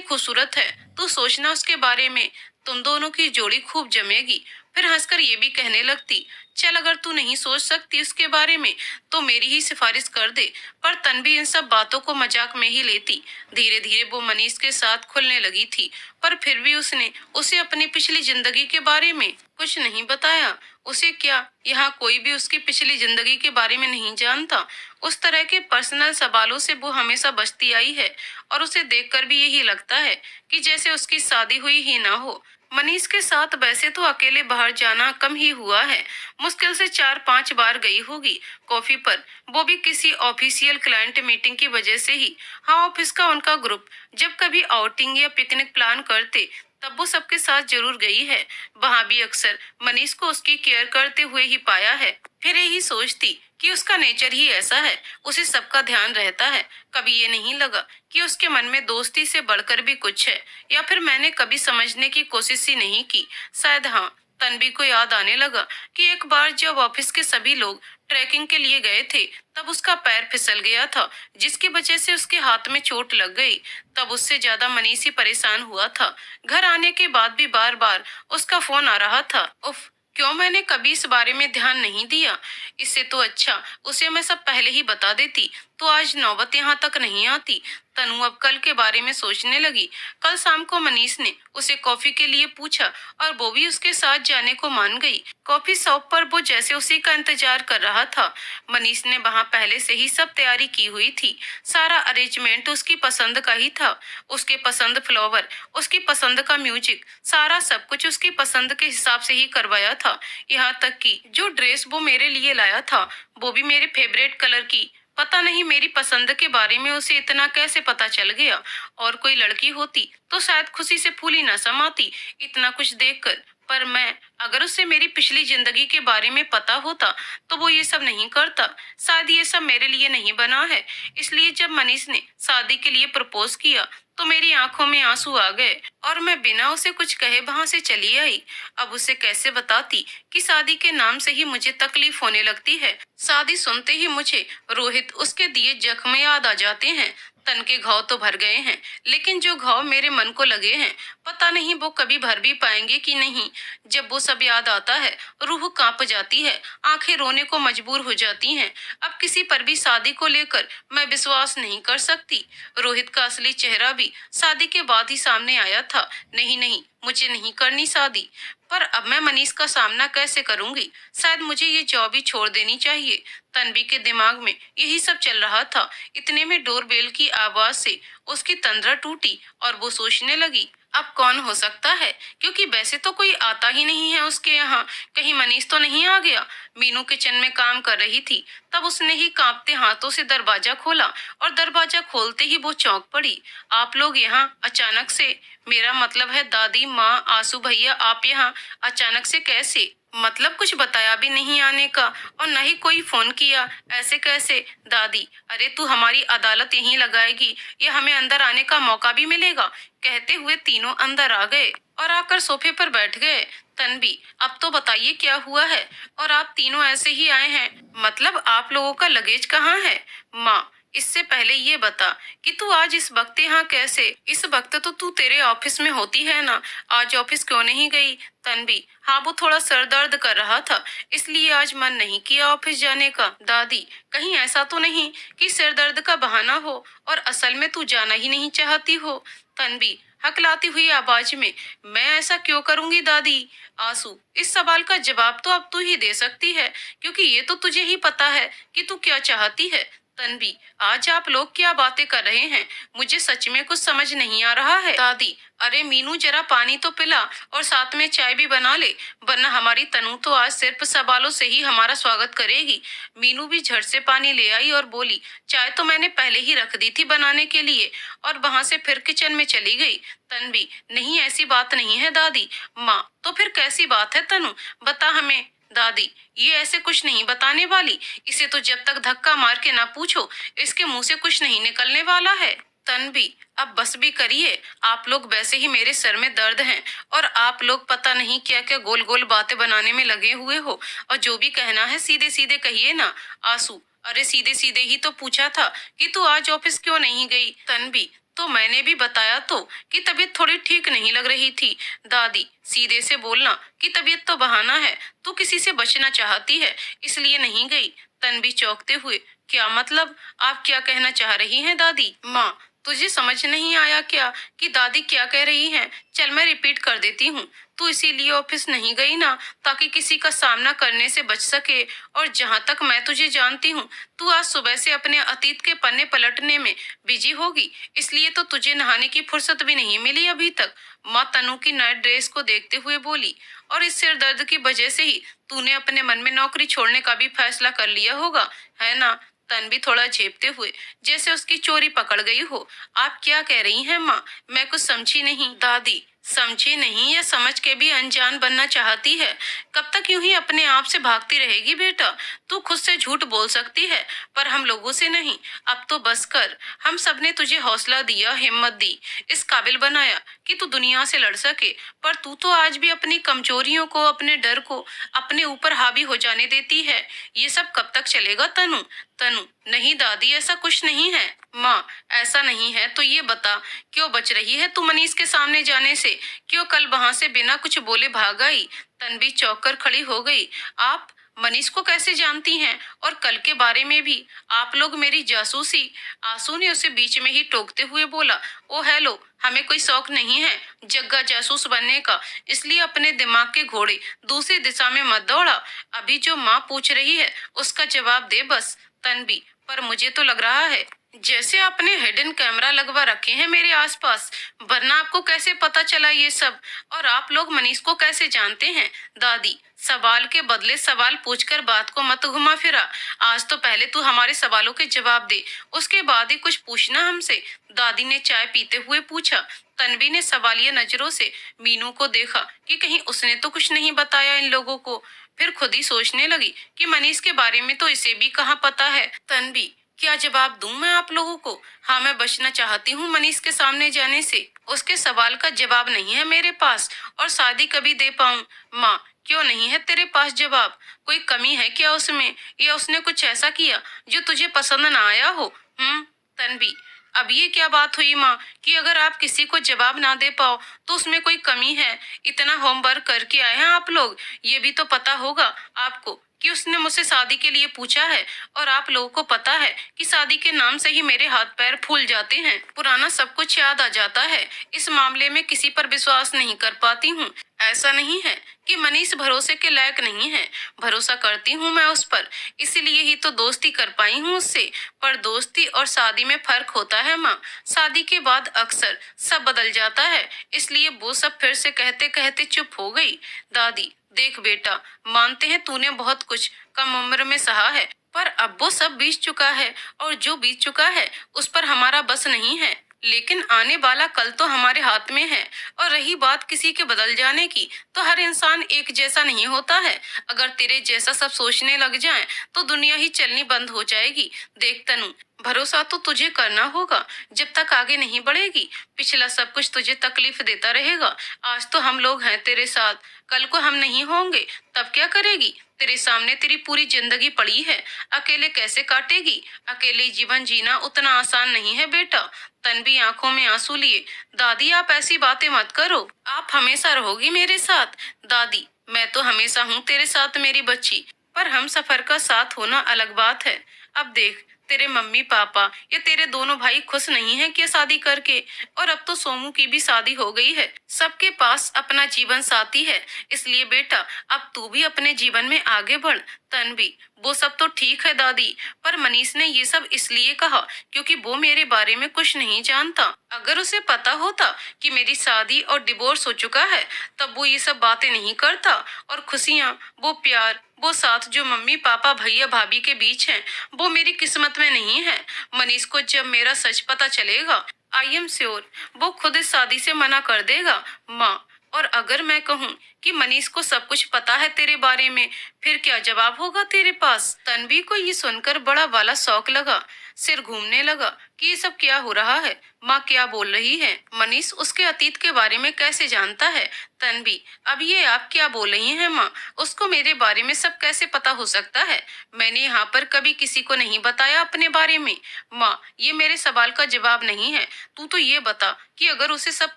Speaker 1: खूबसूरत है, तू सोचना उसके बारे में, तुम दोनों की जोड़ी खूब जमेगी। फिर हंसकर ये भी कहने लगती, चल अगर तू नहीं सोच सकती उसके बारे में तो मेरी ही सिफारिश कर दे। पर तन्वी इन सब बातों को मजाक में ही लेती। धीरे धीरे वो मनीष के साथ खुलने लगी थी, पर फिर भी उसने उसे अपनी पिछली जिंदगी के बारे में कुछ नहीं बताया। उसे क्या, यहाँ कोई भी उसकी पिछली जिंदगी के बारे में नहीं जानता। उस तरह के पर्सनल सवालों से वो हमेशा बचती आई है, और उसे देखकर भी यही लगता है कि जैसे उसकी शादी हुई ही ना हो। मनीष के साथ वैसे तो अकेले बाहर जाना कम ही हुआ है, मुश्किल से 4-5 बार गई होगी कॉफी पर, वो भी किसी ऑफिशियल क्लाइंट मीटिंग की वजह से ही। हाँ, ऑफिस का उनका ग्रुप जब कभी आउटिंग या पिकनिक प्लान करते तब वो सबके साथ जरूर गई है। वहां भी अक्सर मनीष को उसकी केयर करते हुए ही पाया है। फिर यही सोचती कि उसका नेचर ही ऐसा है, उसे सबका ध्यान रहता है। कभी ये नहीं लगा कि उसके मन में दोस्ती से बढ़कर भी कुछ है, या फिर मैंने कभी समझने की कोशिश ही नहीं की। शायद हाँ, तन्वी को याद आने लगा कि एक बार जब ऑफिस के सभी लोग ट्रैकिंग के लिए गए थे तब उसका पैर फिसल गया था, जिसकी वजह से उसके हाथ में चोट लग गई। तब उससे ज्यादा मनीष ही परेशान हुआ था। घर आने के बाद भी बार बार उसका फोन आ रहा था। उफ, क्यों मैंने कभी इस बारे में ध्यान नहीं दिया। इससे तो अच्छा उसे मैं सब पहले ही बता देती तो आज नौबत यहाँ तक नहीं आती। तनु अब कल के बारे में सोचने लगी। कल शाम को मनीष ने उसे कॉफी के लिए पूछा, और वो भी उसके साथ जाने को मान गई। कॉफी शॉप पर वो जैसे उसी का इंतजार कर रहा था। मनीष ने वहां पहले से ही सब तैयारी की हुई थी। सारा अरेंजमेंट उसकी पसंद का ही था। उसके पसंद फ्लावर, उसकी पसंद का म्यूजिक, सारा सब कुछ उसकी पसंद के हिसाब से ही करवाया था। यहाँ तक कि जो ड्रेस वो मेरे लिए लाया था वो भी मेरे फेवरेट कलर की। पता नहीं मेरी पसंद के बारे में उसे इतना कैसे पता चल गया। और कोई लड़की होती तो शायद खुशी से फूली न समाती इतना कुछ देखकर। पर मैं, अगर उसे मेरी पिछली जिंदगी के बारे में पता होता तो वो ये सब नहीं करता। शायद ये सब मेरे लिए नहीं बना है। इसलिए जब मनीष ने शादी के लिए प्रपोज किया तो मेरी आंखों में आंसू आ गए, और मैं बिना उसे कुछ कहे वहां से चली आई। अब उसे कैसे बताती कि शादी के नाम से ही मुझे तकलीफ होने लगती है। शादी सुनते ही मुझे रोहित, उसके दिए जख्म याद आ जाते हैं। तन के घाव तो भर गए हैं, लेकिन जो घाव मेरे मन को लगे हैं पता नहीं वो कभी भर भी पाएंगे कि नहीं। जब वो सब याद आता है रूह कांप जाती है, आंखें रोने को मजबूर हो जाती हैं। अब किसी पर भी शादी को लेकर मैं विश्वास नहीं कर सकती। रोहित का असली चेहरा भी शादी के बाद ही सामने आया था। नहीं नहीं, मुझे नहीं करनी शादी। पर अब मैं मनीष का सामना कैसे करूंगी। शायद मुझे ये जॉब ही छोड़ देनी चाहिए। तन्वी के दिमाग में यही सब चल रहा था। इतने में डोरबेल की आवाज से उसकी तंद्रा टूटी, और वो सोचने लगी अब कौन हो सकता है, क्योंकि वैसे तो कोई आता ही नहीं है उसके यहाँ। कहीं मनीष तो नहीं आ गया। मीनू किचन में काम कर रही थी, तब उसने ही कांपते हाथों से दरवाजा खोला, और दरवाजा खोलते ही वो चौंक पड़ी। आप लोग यहाँ अचानक से? मेरा मतलब है दादी माँ, आंसू भैया, आप यहाँ अचानक से कैसे? मतलब कुछ बताया भी नहीं आने का, और न ही कोई फोन किया। ऐसे कैसे? दादी, अरे तू हमारी अदालत यहीं लगाएगी या हमें अंदर आने का मौका भी मिलेगा? कहते हुए तीनों अंदर आ गए और आकर सोफे पर बैठ गए। तन्वी, अब तो बताइए क्या हुआ है, और आप तीनों ऐसे ही आए हैं? मतलब आप लोगों का लगेज कहाँ है? माँ, इससे पहले ये बता कि तू आज इस वक्त यहाँ कैसे? इस वक्त तो तू तेरे ऑफिस में होती है ना, आज ऑफिस क्यों नहीं गई? तन्वी, हाँ वो थोड़ा सर दर्द कर रहा था, इसलिए आज मन नहीं किया ऑफिस जाने का। दादी, कहीं ऐसा तो नहीं कि सिर दर्द का बहाना हो और असल में तू जाना ही नहीं चाहती हो? तन्वी हकलाती हुई आवाज में, मैं ऐसा क्यों करूंगी दादी? आंसू, इस सवाल का जवाब तो अब तू ही दे सकती है, क्योंकि ये तो तुझे ही पता है कि तू क्या चाहती है। तन्वी, आज आप लोग क्या बातें कर रहे हैं? मुझे सच में कुछ समझ नहीं आ रहा है। दादी, अरे मीनू जरा पानी तो पिला और साथ में चाय भी बना ले, वरना हमारी तनु तो आज सिर्फ सवालों से ही हमारा स्वागत करेगी। मीनू भी झट से पानी ले आई और बोली, चाय तो मैंने पहले ही रख दी थी बनाने के लिए, और वहां से फिर किचन में चली गई। तन्वी, नहीं ऐसी बात नहीं है दादी। माँ, तो फिर कैसी बात है तनु, बता हमें। दादी, ये ऐसे कुछ नहीं बताने वाली, इसे तो जब तक धक्का मार के ना पूछो इसके मुंह से कुछ नहीं निकलने वाला है। तन्वी, अब बस भी करिए, आप लोग वैसे ही मेरे सर में दर्द हैं, और आप लोग पता नहीं क्या क्या गोल गोल बातें बनाने में लगे हुए हो, और जो भी कहना है सीधे सीधे कहिए ना। आंसू, अरे सीधे सीधे ही तो पूछा था कि तू आज ऑफिस क्यों नहीं गई। तन्वी, तो मैंने भी बताया तो कि तबीयत थोड़ी ठीक नहीं लग रही थी। दादी, सीधे से बोलना कि तबीयत तो बहाना है, तू किसी से बचना चाहती है इसलिए नहीं गई। तन्वी चौंकते हुए, क्या मतलब, आप क्या कहना चाह रही हैं दादी? माँ, तुझे समझ नहीं आया क्या कि दादी क्या कह रही हैं? चल मैं रिपीट कर देती हूँ। तू इसीलिए ऑफिस नहीं गई ना ताकि किसी का सामना करने से बच सके, और जहाँ तक मैं तुझे जानती हूँ, तू आज सुबह से अपने अतीत के पन्ने पलटने में बिजी होगी, इसलिए तो तुझे नहाने की फुर्सत भी नहीं मिली अभी तक। माँ तनु की नाइट ड्रेस को देखते हुए बोली, और इस सिर दर्द की वजह से ही तूने अपने मन में नौकरी छोड़ने का भी फैसला कर लिया होगा, है ना? तन्वी थोड़ा झेपते हुए, जैसे उसकी चोरी पकड़ गई हो। आप क्या कह रही हैं माँ, मैं कुछ समझी नहीं। दादी, समझी नहीं या समझ के भी अनजान बनना चाहती है? कब तक यूं ही अपने आप से भागती रहेगी बेटा? तू खुद से झूठ बोल सकती है पर हम लोगों से नहीं। अब तो बस कर, हम सबने तुझे हौसला दिया, हिम्मत दी, इस काबिल बनाया कि तू दुनिया से लड़ सके, पर तू तो आज भी अपनी कमजोरियों को, अपने डर को अपने ऊपर हावी हो जाने देती है। ये सब कब तक चलेगा तनु? तनु, नहीं दादी, ऐसा कुछ नहीं है। माँ, ऐसा नहीं है तो ये बता, क्यों बच रही है तू मनीष के सामने जाने से? क्यों कल वहां से बिना कुछ बोले भाग आई? तन्वी चौंक कर खड़ी हो गई। आप मनीष को कैसे जानती हैं, और कल के बारे में भी? आप लोग मेरी जासूसी? आंसू ने उसे बीच में ही टोकते हुए बोला, ओ हेलो, हमें कोई शौक नहीं है जग्गा जासूस बनने का, इसलिए अपने दिमाग के घोड़े दूसरी दिशा में मत दौड़ा। अभी जो माँ पूछ रही है उसका जवाब दे बस। तन्वी, पर मुझे तो लग रहा है जैसे आपने हिडन कैमरा लगवा रखे हैं मेरे आसपास, वरना आपको कैसे पता चला ये सब? और आप लोग मनीष को कैसे जानते हैं? दादी, सवाल के बदले सवाल पूछकर बात को मत घुमा फिरा। आज तो पहले तू हमारे सवालों के जवाब दे, उसके बाद ही कुछ पूछना हमसे। दादी ने चाय पीते हुए पूछा। तन्वी ने सवालिया नजरों से मीनू को देखा कि कहीं उसने तो कुछ नहीं बताया इन लोगों को। फिर खुद ही सोचने लगी कि मनीष के बारे में तो इसे भी कहाँ पता है। तन्वी, क्या जवाब दूं मैं आप लोगों को? हाँ, मैं बचना चाहती हूँ मनीष के सामने जाने से। उसके सवाल का जवाब नहीं है मेरे पास, और शादी कभी दे पाऊं? माँ, क्यों नहीं है तेरे पास जवाब? कोई कमी है क्या उसमें, या उसने कुछ ऐसा किया जो तुझे पसंद ना आया हो? तन्वी, अब ये क्या बात हुई माँ कि अगर आप किसी को जवाब ना दे पाओ तो उसमें कोई कमी है? इतना होमवर्क करके आए हैं आप लोग, ये भी तो पता होगा आपको कि उसने मुझसे शादी के लिए पूछा है, और आप लोगों को पता है कि शादी के नाम से ही मेरे हाथ पैर फूल जाते हैं, पुराना सब कुछ याद आ जाता है। इस मामले में किसी पर विश्वास नहीं कर पाती हूँ। ऐसा नहीं है कि मनीष भरोसे के लायक नहीं है, भरोसा करती हूँ मैं उस पर, इसीलिए ही तो दोस्ती कर पाई हूँ उससे। पर दोस्ती और शादी में फर्क होता है माँ। शादी के बाद अक्सर सब बदल जाता है, इसलिए वो सब फिर से कहते कहते चुप हो गई। दादी, देख बेटा, मानते हैं तूने बहुत कुछ कम उम्र में सहा है, पर अब वो सब बीत चुका है, और जो बीत चुका है उस पर हमारा बस नहीं है। लेकिन आने वाला कल तो हमारे हाथ में है। और रही बात किसी के बदल जाने की, तो हर इंसान एक जैसा नहीं होता है। अगर तेरे जैसा सब सोचने लग जाएं, तो दुनिया ही चलनी बंद हो जाएगी। देख तनु, भरोसा तो तुझे करना होगा जब तक आगे नहीं बढ़ेगी। पिछला सब कुछ तुझे तकलीफ देता रहेगा। आज तो हम लोग हैं तेरे साथ, कल को हम नहीं होंगे, तब क्या करेगी? तेरे सामने तेरी पूरी जिंदगी पड़ी है, अकेले कैसे काटेगी? अकेले जीवन जीना उतना आसान नहीं है बेटा। तन्वी आंखों में आंसू लिए, दादी आप ऐसी बातें मत करो, आप हमेशा रहोगी मेरे साथ। दादी, मैं तो हमेशा हूँ तेरे साथ मेरी बच्ची, पर हम सफर का साथ होना अलग बात है। अब देख, तेरे मम्मी पापा या तेरे दोनों भाई खुश नहीं हैं क्या शादी करके? और अब तो सोमू की भी शादी हो गई है, सबके पास अपना जीवन साथी है। इसलिए बेटा, अब तू भी अपने जीवन में आगे बढ़। तन्वी, वो सब तो ठीक है दादी, पर मनीष ने ये सब इसलिए कहा क्योंकि वो मेरे बारे में कुछ नहीं जानता। अगर उसे पता होता कि मेरी शादी और डिवोर्स हो चुका है, तब वो ये सब बातें नहीं करता। और खुशियाँ, वो प्यार, वो साथ जो मम्मी पापा भैया भाभी के बीच है, वो मेरी किस्मत में नहीं है। मनीष को जब मेरा सच पता चलेगा, आई एम श्योर वो खुद इस शादी से मना कर देगा माँ। और अगर मैं कहूँ कि मनीष को सब कुछ पता है तेरे बारे में, फिर क्या जवाब होगा तेरे पास? तन्वी को ये सुनकर बड़ा वाला शौक लगा, सिर घूमने लगा कि ये सब क्या हो रहा है, माँ क्या बोल रही है, मनीष उसके अतीत के बारे में कैसे जानता है? तन्वी, अब ये आप क्या बोल रही हैं माँ? उसको मेरे बारे में सब कैसे पता हो सकता है? मैंने यहाँ पर कभी किसी को नहीं बताया अपने बारे में। माँ, ये मेरे सवाल का जवाब नहीं है। तू तो ये बता कि अगर उसे सब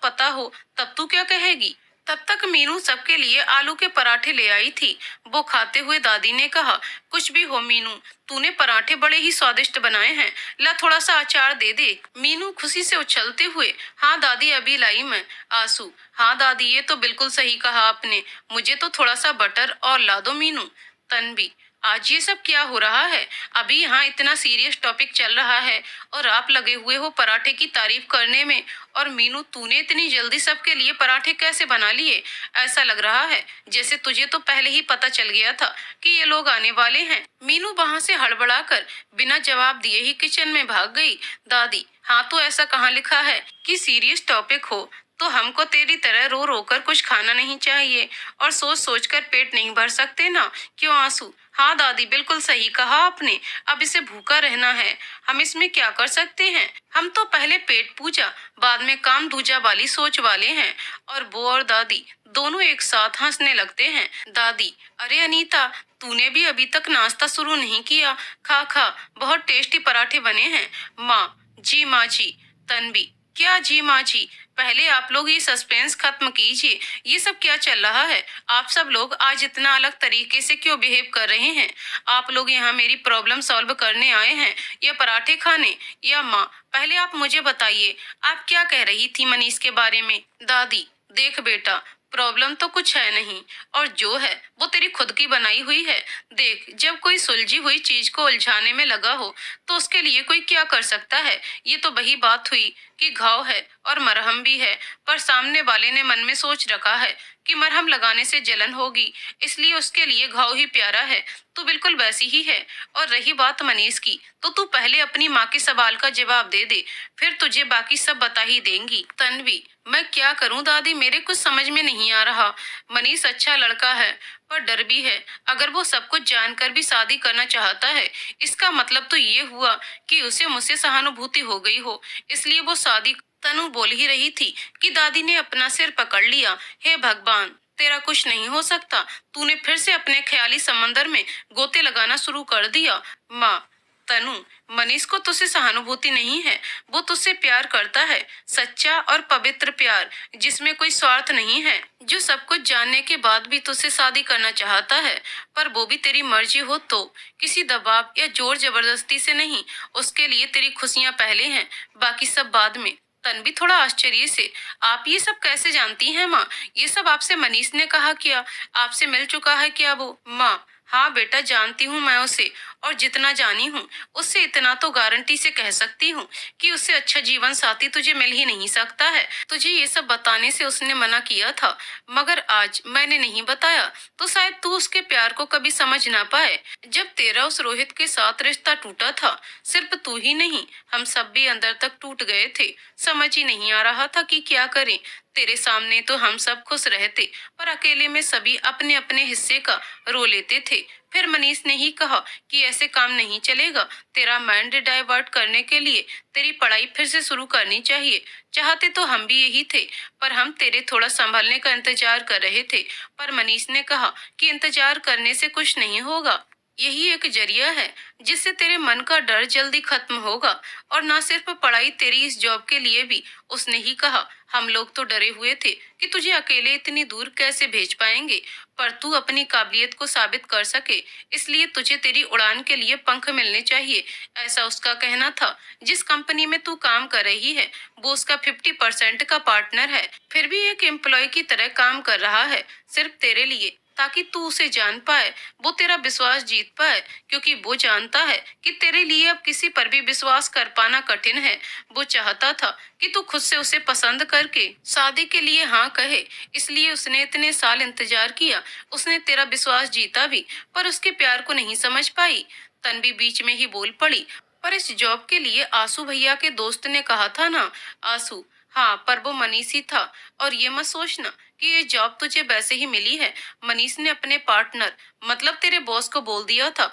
Speaker 1: पता हो तब तू क्या कहेगी? तब तक मीनू सबके लिए आलू के पराठे ले आई थी। वो खाते हुए दादी ने कहा, कुछ भी हो मीनू, तूने पराठे बड़े ही स्वादिष्ट बनाए हैं, ला थोड़ा सा अचार दे दे। मीनू खुशी से उछलते हुए, हाँ दादी अभी लाई मैं। आंसू, हाँ दादी ये तो बिल्कुल सही कहा आपने, मुझे तो थोड़ा सा बटर और ला दो मीनू। तन्वी, आज ये सब क्या हो रहा है? अभी यहाँ इतना सीरियस टॉपिक चल रहा है और आप लगे हुए हो पराठे की तारीफ करने में। और मीनू, तूने इतनी जल्दी सबके लिए पराठे कैसे बना लिए? ऐसा लग रहा है जैसे तुझे तो पहले ही पता चल गया था कि ये लोग आने वाले हैं। मीनू वहाँ से हड़बड़ाकर बिना जवाब दिए ही किचन में भाग गई। दादी, हाँ तो ऐसा कहाँ लिखा है कि सीरियस टॉपिक हो तो हमको तेरी तरह रो रो कर कुछ खाना नहीं चाहिए और सोच सोच कर पेट नहीं भर सकते ना? क्यों आंसू? हाँ दादी बिल्कुल सही कहा आपने, अब इसे भूखा रहना है, हम इसमें क्या कर सकते हैं? हम तो पहले पेट पूजा बाद में काम दूजा वाली सोच वाले हैं। और वो और दादी दोनों एक साथ हंसने लगते हैं। दादी, अरे अनीता, तूने भी अभी तक नाश्ता शुरू नहीं किया, खा खा, बहुत टेस्टी पराठे बने हैं। माँ, जी माँ जी। तन्वी, क्या जी माँ जी? पहले आप लोग ये सस्पेंस खत्म कीजिए, ये सब क्या चल रहा है? आप सब लोग आज इतना अलग तरीके से क्यों बिहेव कर रहे हैं? आप लोग यहाँ मेरी प्रॉब्लम सॉल्व करने आए हैं या पराठे खाने? या माँ, पहले आप मुझे बताइए, आप क्या कह रही थी मनीष के बारे में? दादी, देख बेटा, प्रॉब्लम तो कुछ है नहीं, और जो है वो तेरी खुद की बनाई हुई है। देख, जब कोई सुलझी हुई चीज को उलझाने में लगा हो तो उसके लिए कोई क्या कर सकता है? ये तो वही बात हुई कि घाव है और मरहम भी है, पर सामने वाले ने मन में सोच रखा है कि मरहम लगाने से जलन होगी, इसलिए उसके लिए घाव ही प्यारा है। तू बिल्कुल वैसी ही है। और रही बात मनीष की, तो तू पहले अपनी माँ के सवाल का जवाब दे दे, फिर तुझे बाकी सब बता ही देंगी। तन्वी, मैं क्या करूं दादी, मेरे कुछ समझ में नहीं आ रहा। मनीष अच्छा लड़का है, पर डर भी है। अगर वो सब कुछ जानकर भी शादी करना चाहता है, इसका मतलब तो ये हुआ कि उसे मुझसे सहानुभूति हो गई हो, इसलिए वो शादी। तनु बोल ही रही थी कि दादी ने अपना सिर पकड़ लिया। हे भगवान, तेरा कुछ नहीं हो सकता। तूने फिर से अपने ख्याली समंदर में गोते लगाना शुरू कर दिया। माँ, तनु, मनीष को तुझसे सहानुभूति नहीं है, वो तुझसे प्यार करता है, सच्चा और पवित्र प्यार जिसमें कोई स्वार्थ नहीं है, जो सब कुछ जानने के बाद भी तुझसे शादी करना चाहता है। पर वो भी तेरी मर्जी हो तो, किसी दबाव या जोर जबरदस्ती से नहीं। उसके लिए तेरी खुशियां पहले हैं, बाकी सब बाद में। तन्वी थोड़ा आश्चर्य से, आप ये सब कैसे जानती हैं माँ? ये सब आपसे मनीष ने कहा क्या? आपसे मिल चुका है क्या वो? माँ, हाँ बेटा, जानती हूँ मैं उसे, और जितना जानी हूँ उससे इतना तो गारंटी से कह सकती हूँ कि उससे अच्छा जीवन साथी तुझे मिल ही नहीं सकता है। तुझे ये सब बताने से उसने मना किया था, मगर आज मैंने नहीं बताया तो शायद तू उसके प्यार को कभी समझ ना पाए। जब तेरा उस रोहित के साथ रिश्ता टूटा था, सिर्फ तू ही नहीं, हम सब भी अंदर तक टूट गए थे। समझ ही नहीं आ रहा था कि क्या करें। तेरे सामने तो हम सब खुश रहते, पर अकेले में सभी अपने अपने हिस्से का रो लेते थे। फिर मनीष ने ही कहा कि ऐसे काम नहीं चलेगा, तेरा माइंड डाइवर्ट करने के लिए तेरी पढ़ाई फिर से शुरू करनी चाहिए। चाहते तो हम भी यही थे, पर हम तेरे थोड़ा संभलने का इंतजार कर रहे थे। पर मनीष ने कहा कि इंतजार करने से कुछ नहीं होगा। यही एक जरिया है जिससे तेरे मन का डर जल्दी खत्म होगा। और ना सिर्फ पढ़ाई, तेरी इस जॉब के लिए भी उसने ही कहा, हम लोग तो डरे हुए थे कि तुझे अकेले इतनी दूर कैसे भेज पाएंगे, पर तू अपनी काबिलियत को साबित कर सके, इसलिए तुझे तेरी उड़ान के लिए पंख मिलने चाहिए, ऐसा उसका कहना था। जिस कंपनी में तू काम कर रही है वो उसका 50% का पार्टनर है, फिर भी एक एम्प्लॉय की तरह काम कर रहा है, सिर्फ तेरे लिए, ताकि तू उसे जान पाए, वो तेरा विश्वास जीत पाए, क्योंकि वो जानता है कि तेरे लिए अब किसी पर भी विश्वास कर पाना कठिन है। वो चाहता था कि तू खुद से उसे पसंद करके शादी के लिए हाँ कहे, इसलिए उसने इतने साल इंतजार किया। उसने तेरा विश्वास जीता भी, पर उसके प्यार को नहीं समझ पाई। तन्वी बीच में ही बोल पड़ी, पर इस जॉब के लिए आंसू भैया के दोस्त ने कहा था ना। आंसू, हाँ, पर वो मनीष ही था। और ये मत सोचना कि ये जॉब तुझे वैसे ही मिली है। मनीष ने अपने पार्टनर, मतलब तेरे बॉस को बोल दिया था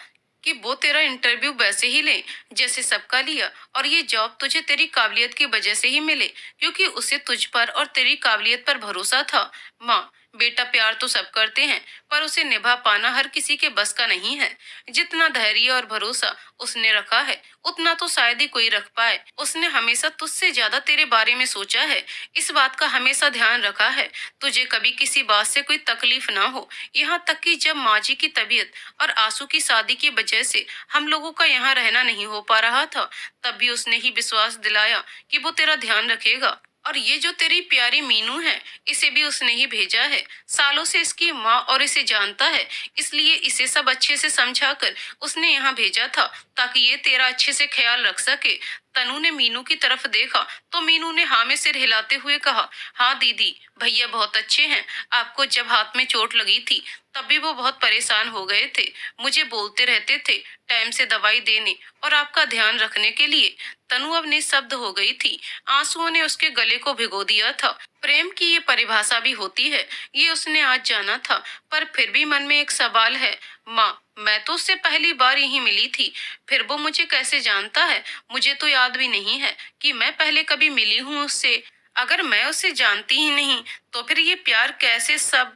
Speaker 1: कि वो तेरा इंटरव्यू वैसे ही ले जैसे सबका लिया, और ये जॉब तुझे तेरी काबिलियत की वजह से ही मिले, क्योंकि उसे तुझ पर और तेरी काबिलियत पर भरोसा था। माँ, बेटा प्यार तो सब करते हैं, पर उसे निभा पाना हर किसी के बस का नहीं है। जितना धैर्य और भरोसा उसने रखा है उतना तो शायद ही कोई रख पाए। उसने हमेशा तुझसे ज्यादा तेरे बारे में सोचा है, इस बात का हमेशा ध्यान रखा है, तुझे कभी किसी बात से कोई तकलीफ ना हो। यहाँ तक कि जब माँ जी की तबीयत और आंसू की शादी की वजह से हम लोगों का यहाँ रहना नहीं हो पा रहा था, तब भी उसने ही विश्वास दिलाया कि वो तेरा ध्यान रखेगा। और ये जो तेरी प्यारी मीनू है, इसे भी उसने ही भेजा है। सालों से इसकी माँ और इसे जानता है, इसलिए इसे सब अच्छे से समझाकर उसने यहाँ भेजा था, ताकि ये तेरा अच्छे से ख्याल रख सके। तनु ने मीनू की तरफ देखा तो मीनू ने हाँ में सिर हिलाते हुए कहा, हाँ दीदी, भैया बहुत अच्छे हैं। आपको जब हाथ में चोट लगी थी तब भी वो बहुत परेशान हो गए थे, मुझे बोलते रहते थे टाइम से दवाई देने और आपका ध्यान रखने के लिए। तनु अब निःशब्द हो गई थी, आंसुओं ने उसके गले को भिगो दिया था। प्रेम की ये परिभाषा भी होती है, ये उसने आज जाना था, पर फिर भी मन में एक सवाल है। माँ, मैं तो उससे पहली बार यहीं मिली थी, फिर वो मुझे कैसे जानता है? मुझे तो याद भी नहीं है कि मैं पहले कभी मिली हूँ उससे। अगर मैं उसे जानती ही नहीं तो फिर ये प्यार कैसे सब।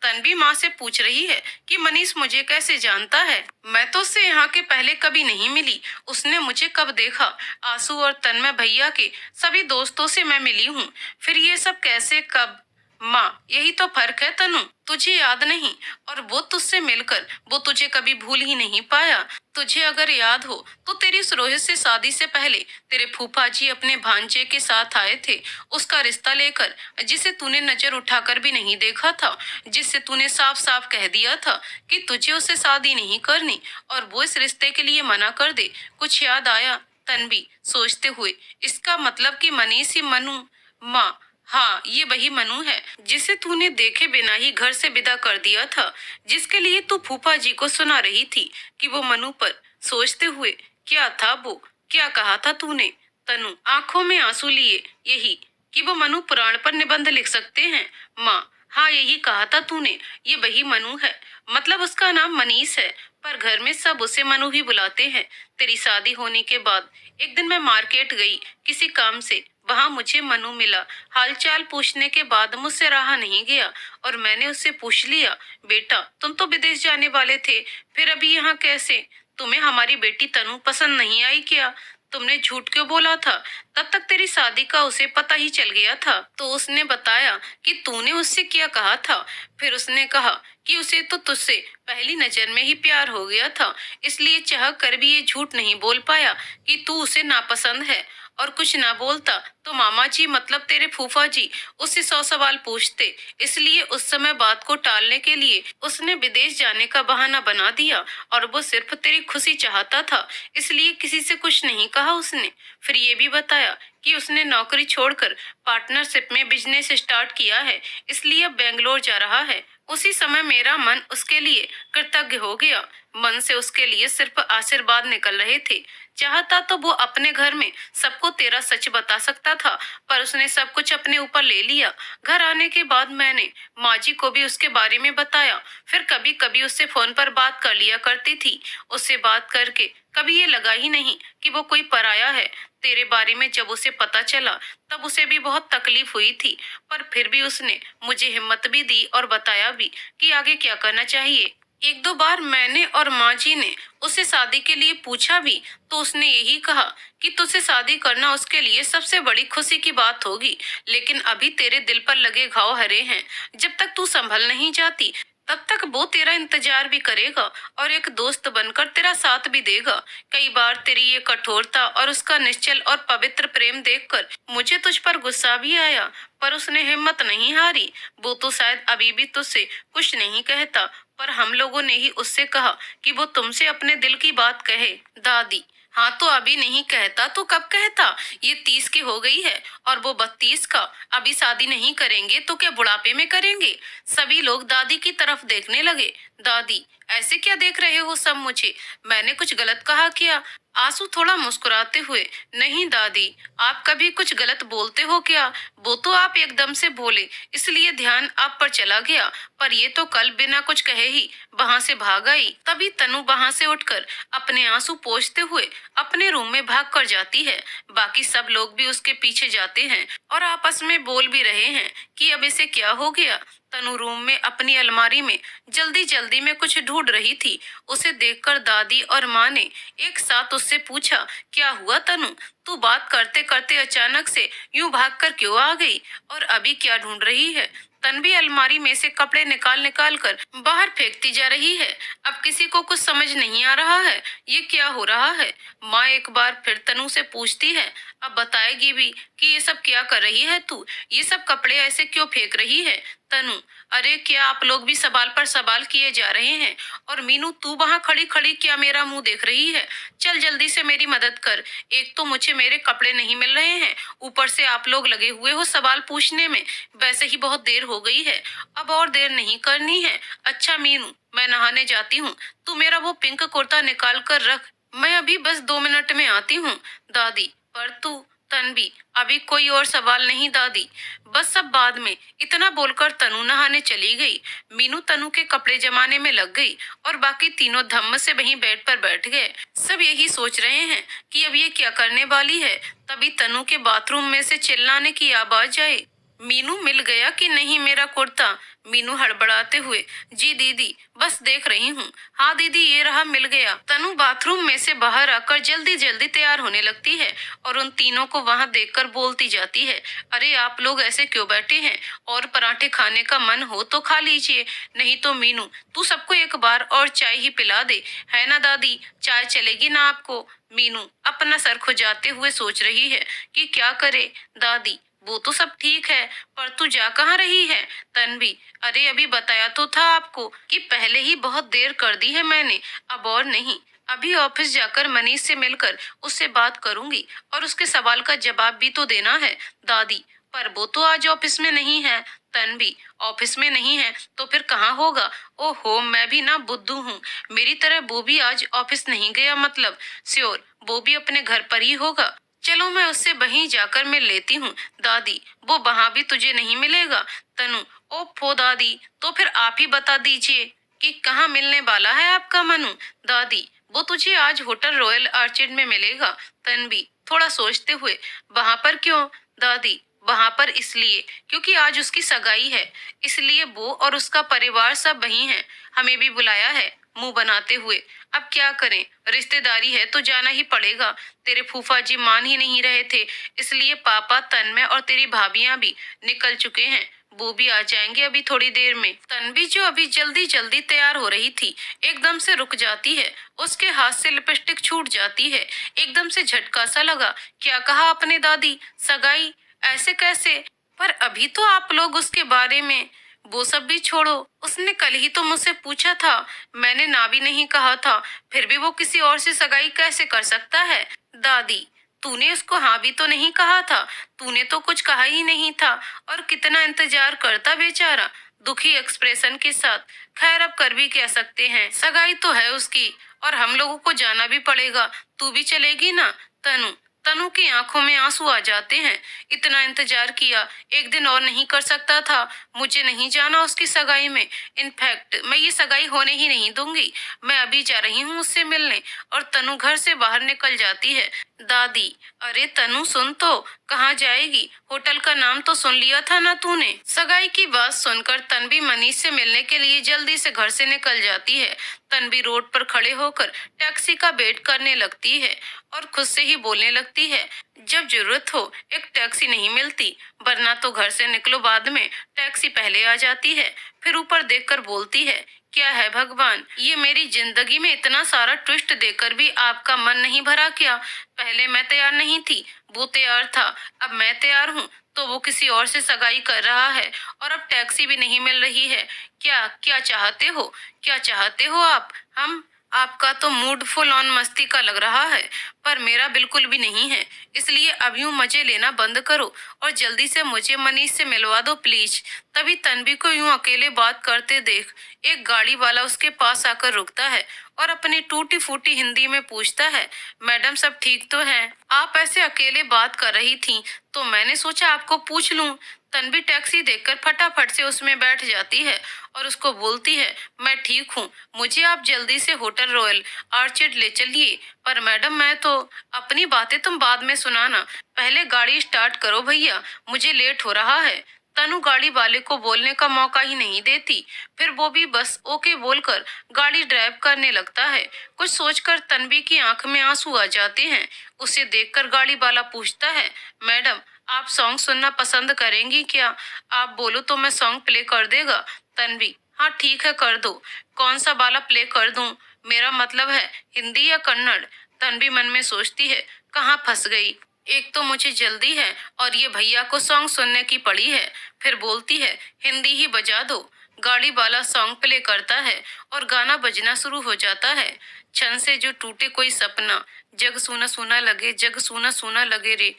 Speaker 1: तन्वी माँ से पूछ रही है कि मनीष मुझे कैसे जानता है, मैं तो उससे यहाँ के पहले कभी नहीं मिली, उसने मुझे कब देखा? आंसू और तन्मय भैया के सभी दोस्तों से मैं मिली हूँ, फिर ये सब कैसे, कब? माँ, यही तो फर्क है तनु, तुझे याद नहीं और वो तुझसे मिलकर वो तुझे कभी भूल ही नहीं पाया। तुझे अगर याद हो तो तेरी उस रोहित से शादी से पहले तेरे फूफा जी अपने भांजे के साथ आए थे, उसका रिश्ता लेकर, जिसे तूने नजर उठाकर भी नहीं देखा था, जिससे तूने साफ साफ कह दिया था कि तुझे उससे शादी नहीं करनी और वो इस रिश्ते के लिए मना कर दे। कुछ याद आया? तन्वी सोचते हुए, इसका मतलब कि मनीष ही मनु। माँ, हाँ, ये वही मनु है जिसे तूने देखे बिना ही घर से विदा कर दिया था, जिसके लिए तू फूफा जी को सुना रही थी कि वो मनु पर। सोचते हुए, क्या था वो, क्या कहा था तूने? तनु आंखों में आंसू लिए, यही कि वो मनु पुराण पर निबंध लिख सकते हैं। माँ, हाँ, यही कहा था तूने, ये वही मनु है, मतलब उसका नाम मनीष है, पर घर में सब उसे मनु ही बुलाते हैं। तेरी शादी होने के बाद एक दिन मैं मार्केट गई किसी काम से, वहां मुझे मनु मिला। हालचाल पूछने के बाद मुझसे रहा नहीं गया और मैंने उससे पूछ लिया, बेटा तुम तो विदेश जाने वाले थे, फिर अभी यहाँ कैसे? तुम्हें हमारी बेटी तनु पसंद नहीं आई क्या? तुमने झूठ क्यों बोला था? तब तक तेरी शादी का उसे पता ही चल गया था। तो उसने बताया कि तूने उससे क्या कहा था। फिर उसने कहा कि उसे तो तुझसे पहली नजर में ही प्यार हो गया था, इसलिए चाह कर भी ये झूठ नहीं बोल पाया कि तू उसे नापसंद है। और कुछ ना बोलता तो मामा जी, मतलब तेरे फूफा जी, उससे 100 सवाल पूछते, इसलिए उस समय बात को टालने के लिए उसने विदेश जाने का बहाना बना दिया और वो सिर्फ तेरी खुशी चाहता था, इसलिए किसी से कुछ नहीं कहा उसने। फिर ये भी बताया कि उसने नौकरी छोड़कर पार्टनरशिप में बिजनेस स्टार्ट किया है, इसलिए अब बेंगलोर जा रहा है। उसी समय मेरा मन उसके लिए कृतज्ञ हो गया, मन से उसके लिए सिर्फ आशीर्वाद निकल रहे थे। चाहता तो वो अपने घर में सबको तेरा सच बता सकता था, पर उसने सब कुछ अपने ऊपर ले लिया। घर आने के बाद मैंने माँ जी को भी उसके बारे में बताया, फिर कभी कभी उससे फोन पर बात कर लिया करती थी। उससे बात करके कभी ये लगा ही नहीं कि वो कोई पराया है। तेरे बारे में जब उसे पता चला तब उसे भी बहुत तकलीफ हुई थी, पर फिर भी उसने मुझे हिम्मत भी दी और बताया भी कि आगे क्या करना चाहिए। एक दो बार मैंने और माँ जी ने उसे शादी के लिए पूछा भी, तो उसने यही कहा कि तुझसे शादी करना उसके लिए सबसे बड़ी खुशी की बात होगी। लेकिन अभी तेरे दिल पर लगे घाव हरे हैं। जब तक तू संभल नहीं जाती, तब तक वो तेरा इंतजार भी करेगा और एक दोस्त बनकर तेरा साथ भी देगा। कई बार तेरी ये कठोरता और उसका निश्चल और पवित्र प्रेम देखकर मुझे तुझ पर गुस्सा भी आया, पर उसने हिम्मत नहीं हारी। वो तो शायद अभी भी तुझसे कुछ नहीं कहता, पर हम लोगों ने ही उससे कहा कि वो तुमसे अपने दिल की बात कहे। दादी: हाँ, तो अभी नहीं कहता तो कब कहता? ये 30 की हो गई है और वो 32 का। अभी शादी नहीं करेंगे तो क्या बुढ़ापे में करेंगे? सभी लोग दादी की तरफ देखने लगे। दादी: ऐसे क्या देख रहे हो सब मुझे? मैंने कुछ गलत कहा क्या? आंसू थोड़ा मुस्कुराते हुए: नहीं दादी, आप कभी कुछ गलत बोलते हो क्या? वो तो आप एकदम से बोले, इसलिए ध्यान आप पर चला गया। पर ये तो कल बिना कुछ कहे ही वहां से भाग आई। तभी तनु वहां से उठकर अपने आंसू पोंछते हुए अपने रूम में भाग कर जाती है। बाकी सब लोग भी उसके पीछे जाते हैं और आपस में बोल भी रहे हैं कि अब इसे क्या हो गया। तनु रूम में अपनी अलमारी में जल्दी जल्दी में कुछ ढूंढ रही थी। उसे देखकर दादी और माँ ने एक साथ उससे पूछा: क्या हुआ तनु? तू बात करते करते अचानक से यूं भागकर क्यों आ गई? और अभी क्या ढूंढ रही है? तन्वी अलमारी में से कपड़े निकाल निकाल कर बाहर फेंकती जा रही है। अब किसी को कुछ समझ नहीं आ रहा है, ये क्या हो रहा है। माँ एक बार फिर तनु से पूछती है: अब बताएगी भी कि ये सब क्या कर रही है तू? ये सब कपड़े ऐसे क्यों फेंक रही है? तनु: अरे क्या आप लोग भी सवाल पर सवाल किए जा रहे हैं? और मीनू, तू वहाँ खड़ी खड़ी क्या मेरा मुंह देख रही है? चल जल्दी से मेरी मदद कर। एक तो मुझे मेरे कपड़े नहीं मिल रहे हैं, ऊपर से आप लोग लगे हुए हो सवाल पूछने में। वैसे ही बहुत देर हो गई है, अब और देर नहीं करनी है। अच्छा मीनू, मैं नहाने जाती हूँ, तू मेरा वो पिंक कुर्ता निकाल कर रख, मैं अभी बस 2 मिनट में आती हूँ। दादी: पर तू? तन्वी: अभी कोई और सवाल नहीं दादी, बस सब बाद में। इतना बोलकर तनु नहाने चली गई। मीनू तनु के कपड़े जमाने में लग गई और बाकी तीनों धम्म से वहीं बेड पर बैठ गए। सब यही सोच रहे हैं कि अब ये क्या करने वाली है। तभी तनु के बाथरूम में से चिल्लाने की आवाज आई: मीनू, मिल गया कि नहीं मेरा कुर्ता? मीनू हड़बड़ाते हुए: जी दीदी, बस देख रही हूँ। हाँ दीदी, ये रहा, मिल गया। तनु बाथरूम में से बाहर आकर जल्दी जल्दी तैयार होने लगती है और उन तीनों को वहाँ देखकर बोलती जाती है: अरे आप लोग ऐसे क्यों बैठे हैं? और पराठे खाने का मन हो तो खा लीजिए, नहीं तो मीनू तू सबको एक बार और चाय ही पिला दे, है ना दादी? चाय चलेगी ना आपको? मीनू अपना सर खुजाते हुए सोच रही है कि क्या करे। दादी: वो तो सब ठीक है, पर तू जा कहाँ रही है? तन्वी: अरे अभी बताया तो था आपको कि पहले ही बहुत देर कर दी है मैंने, अब और नहीं। अभी ऑफिस जाकर मनीष से मिलकर उससे बात करूंगी और उसके सवाल का जवाब भी तो देना है। दादी: पर वो तो आज ऑफिस में नहीं है। तन्वी: ऑफिस में नहीं है तो फिर कहाँ होगा? ओहो, मैं भी ना बुद्धू हूँ, मेरी तरह वो भी आज ऑफिस नहीं गया मतलब। श्योर, वो भी अपने घर पर ही होगा। चलो मैं उससे वहीं जाकर मिल लेती हूँ। दादी: वो वहां भी तुझे नहीं मिलेगा। तनु: ओफो दादी, तो फिर आप ही बता दीजिए कि कहाँ मिलने वाला है आपका मनु। दादी: वो तुझे आज होटल रॉयल आर्चिड में मिलेगा। तन्वी थोड़ा सोचते हुए: वहां पर क्यों? दादी: वहां पर इसलिए क्योंकि आज उसकी सगाई है, इसलिए वो और उसका परिवार सब वहीं है। हमें भी बुलाया है। मुंह बनाते हुए: अब क्या करें, रिश्तेदारी है तो जाना ही पड़ेगा। तेरे फूफा जी मान ही नहीं रहे थे, इसलिए पापा, तन्मय और तेरी भाभियां भी निकल चुके हैं। वो भी आ जाएंगे अभी थोड़ी देर में। तन्वी जो अभी जल्दी जल्दी तैयार हो रही थी, एकदम से रुक जाती है। उसके हाथ से लिपस्टिक छूट जाती है। एकदम से झटका सा लगा। क्या कहा आपने दादी? सगाई? ऐसे कैसे? पर अभी तो आप लोग उसके बारे में। वो सब भी छोड़ो, उसने कल ही तो मुझसे पूछा था, मैंने ना भी नहीं कहा था, फिर भी वो किसी और से सगाई कैसे कर सकता है? दादी: तूने उसको हाँ भी तो नहीं कहा था, तूने तो कुछ कहा ही नहीं था, और कितना इंतजार करता बेचारा, दुखी एक्सप्रेशन के साथ। खैर अब कर भी कह सकते हैं, सगाई तो है उसकी और हम लोगों को जाना भी पड़ेगा। तू भी चलेगी ना? तनु तनु की आंखों में आंसू आ जाते हैं। इतना इंतजार किया, एक दिन और नहीं कर सकता था? मुझे नहीं जाना उसकी सगाई में। इनफैक्ट मैं ये सगाई होने ही नहीं दूंगी। मैं अभी जा रही हूँ उससे मिलने। और तनु घर से बाहर निकल जाती है। दादी, अरे तनु सुन तो, कहाँ जाएगी? होटल का नाम तो सुन लिया था ना तूने? सगाई की बात सुनकर तन्वी मनीष से मिलने के लिए जल्दी से घर से निकल जाती है। तन्वी रोड पर खड़े होकर टैक्सी का वेट करने लगती है और खुद से ही बोलने लगती है, जब जरूरत हो एक टैक्सी नहीं मिलती, वरना तो घर से निकलो बाद में टैक्सी पहले आ जाती है। फिर ऊपर देखकर बोलती है, क्या है भगवान, ये मेरी जिंदगी में इतना सारा ट्विस्ट देकर भी आपका मन नहीं भरा क्या? पहले मैं तैयार नहीं थी, वो तैयार था, अब मैं तैयार हूँ तो वो किसी और से सगाई कर रहा है और अब टैक्सी भी नहीं मिल रही है। क्या क्या चाहते हो? क्या चाहते हो आप? हम आपका तो मूड फुल ऑन मस्ती का लग रहा है, पर मेरा बिल्कुल भी नहीं है। इसलिए अब यूं मजे लेना बंद करो और जल्दी से मुझे मनीष से मिलवा दो प्लीज। तभी तन्वी को यूं अकेले बात करते देख एक गाड़ी वाला उसके पास आकर रुकता है और अपनी टूटी फूटी हिंदी में पूछता है, मैडम सब ठीक तो है? आप ऐसे अकेले बात कर रही थी तो मैंने सोचा आपको पूछ लूं। तन्वी टैक्सी देखकर फटाफट से उसमें बैठ जाती है और उसको बोलती है, मैं ठीक हूँ, मुझे आप जल्दी से होटल रॉयल आर्चिड ले चलिए। पर मैडम मैं तो, अपनी बातें तुम बाद में सुनाना, पहले गाड़ी स्टार्ट करो भैया, मुझे लेट हो रहा है। तनु गाड़ी वाले को बोलने का मौका ही नहीं देती। फिर वो भी बस ओके बोलकर गाड़ी ड्राइव करने लगता है। कुछ सोचकर तन्वी की आंख में आंसू आ जाते हैं। उसे देखकर गाड़ी वाला पूछता है, मैडम आप सॉन्ग सुनना पसंद करेंगी क्या? आप बोलो तो मैं सॉन्ग प्ले कर देगा। तन्वी, हाँ ठीक है कर दो। कौन सा वाला प्ले कर दूं? मेरा मतलब है हिंदी या कन्नड़? तन्वी मन में सोचती है, कहाँ फंस गई। एक तो मुझे जल्दी है और ये भैया को सॉन्ग सुनने की पड़ी है। फिर बोलती है, हिंदी ही बजा दो। गाड़ी वाला सॉन्ग प्ले करता है और गाना बजना शुरू हो जाता है। क्षण से जो टूटे कोई सपना, जग सूना सूना लगे, जग सूना सूना लगे रे।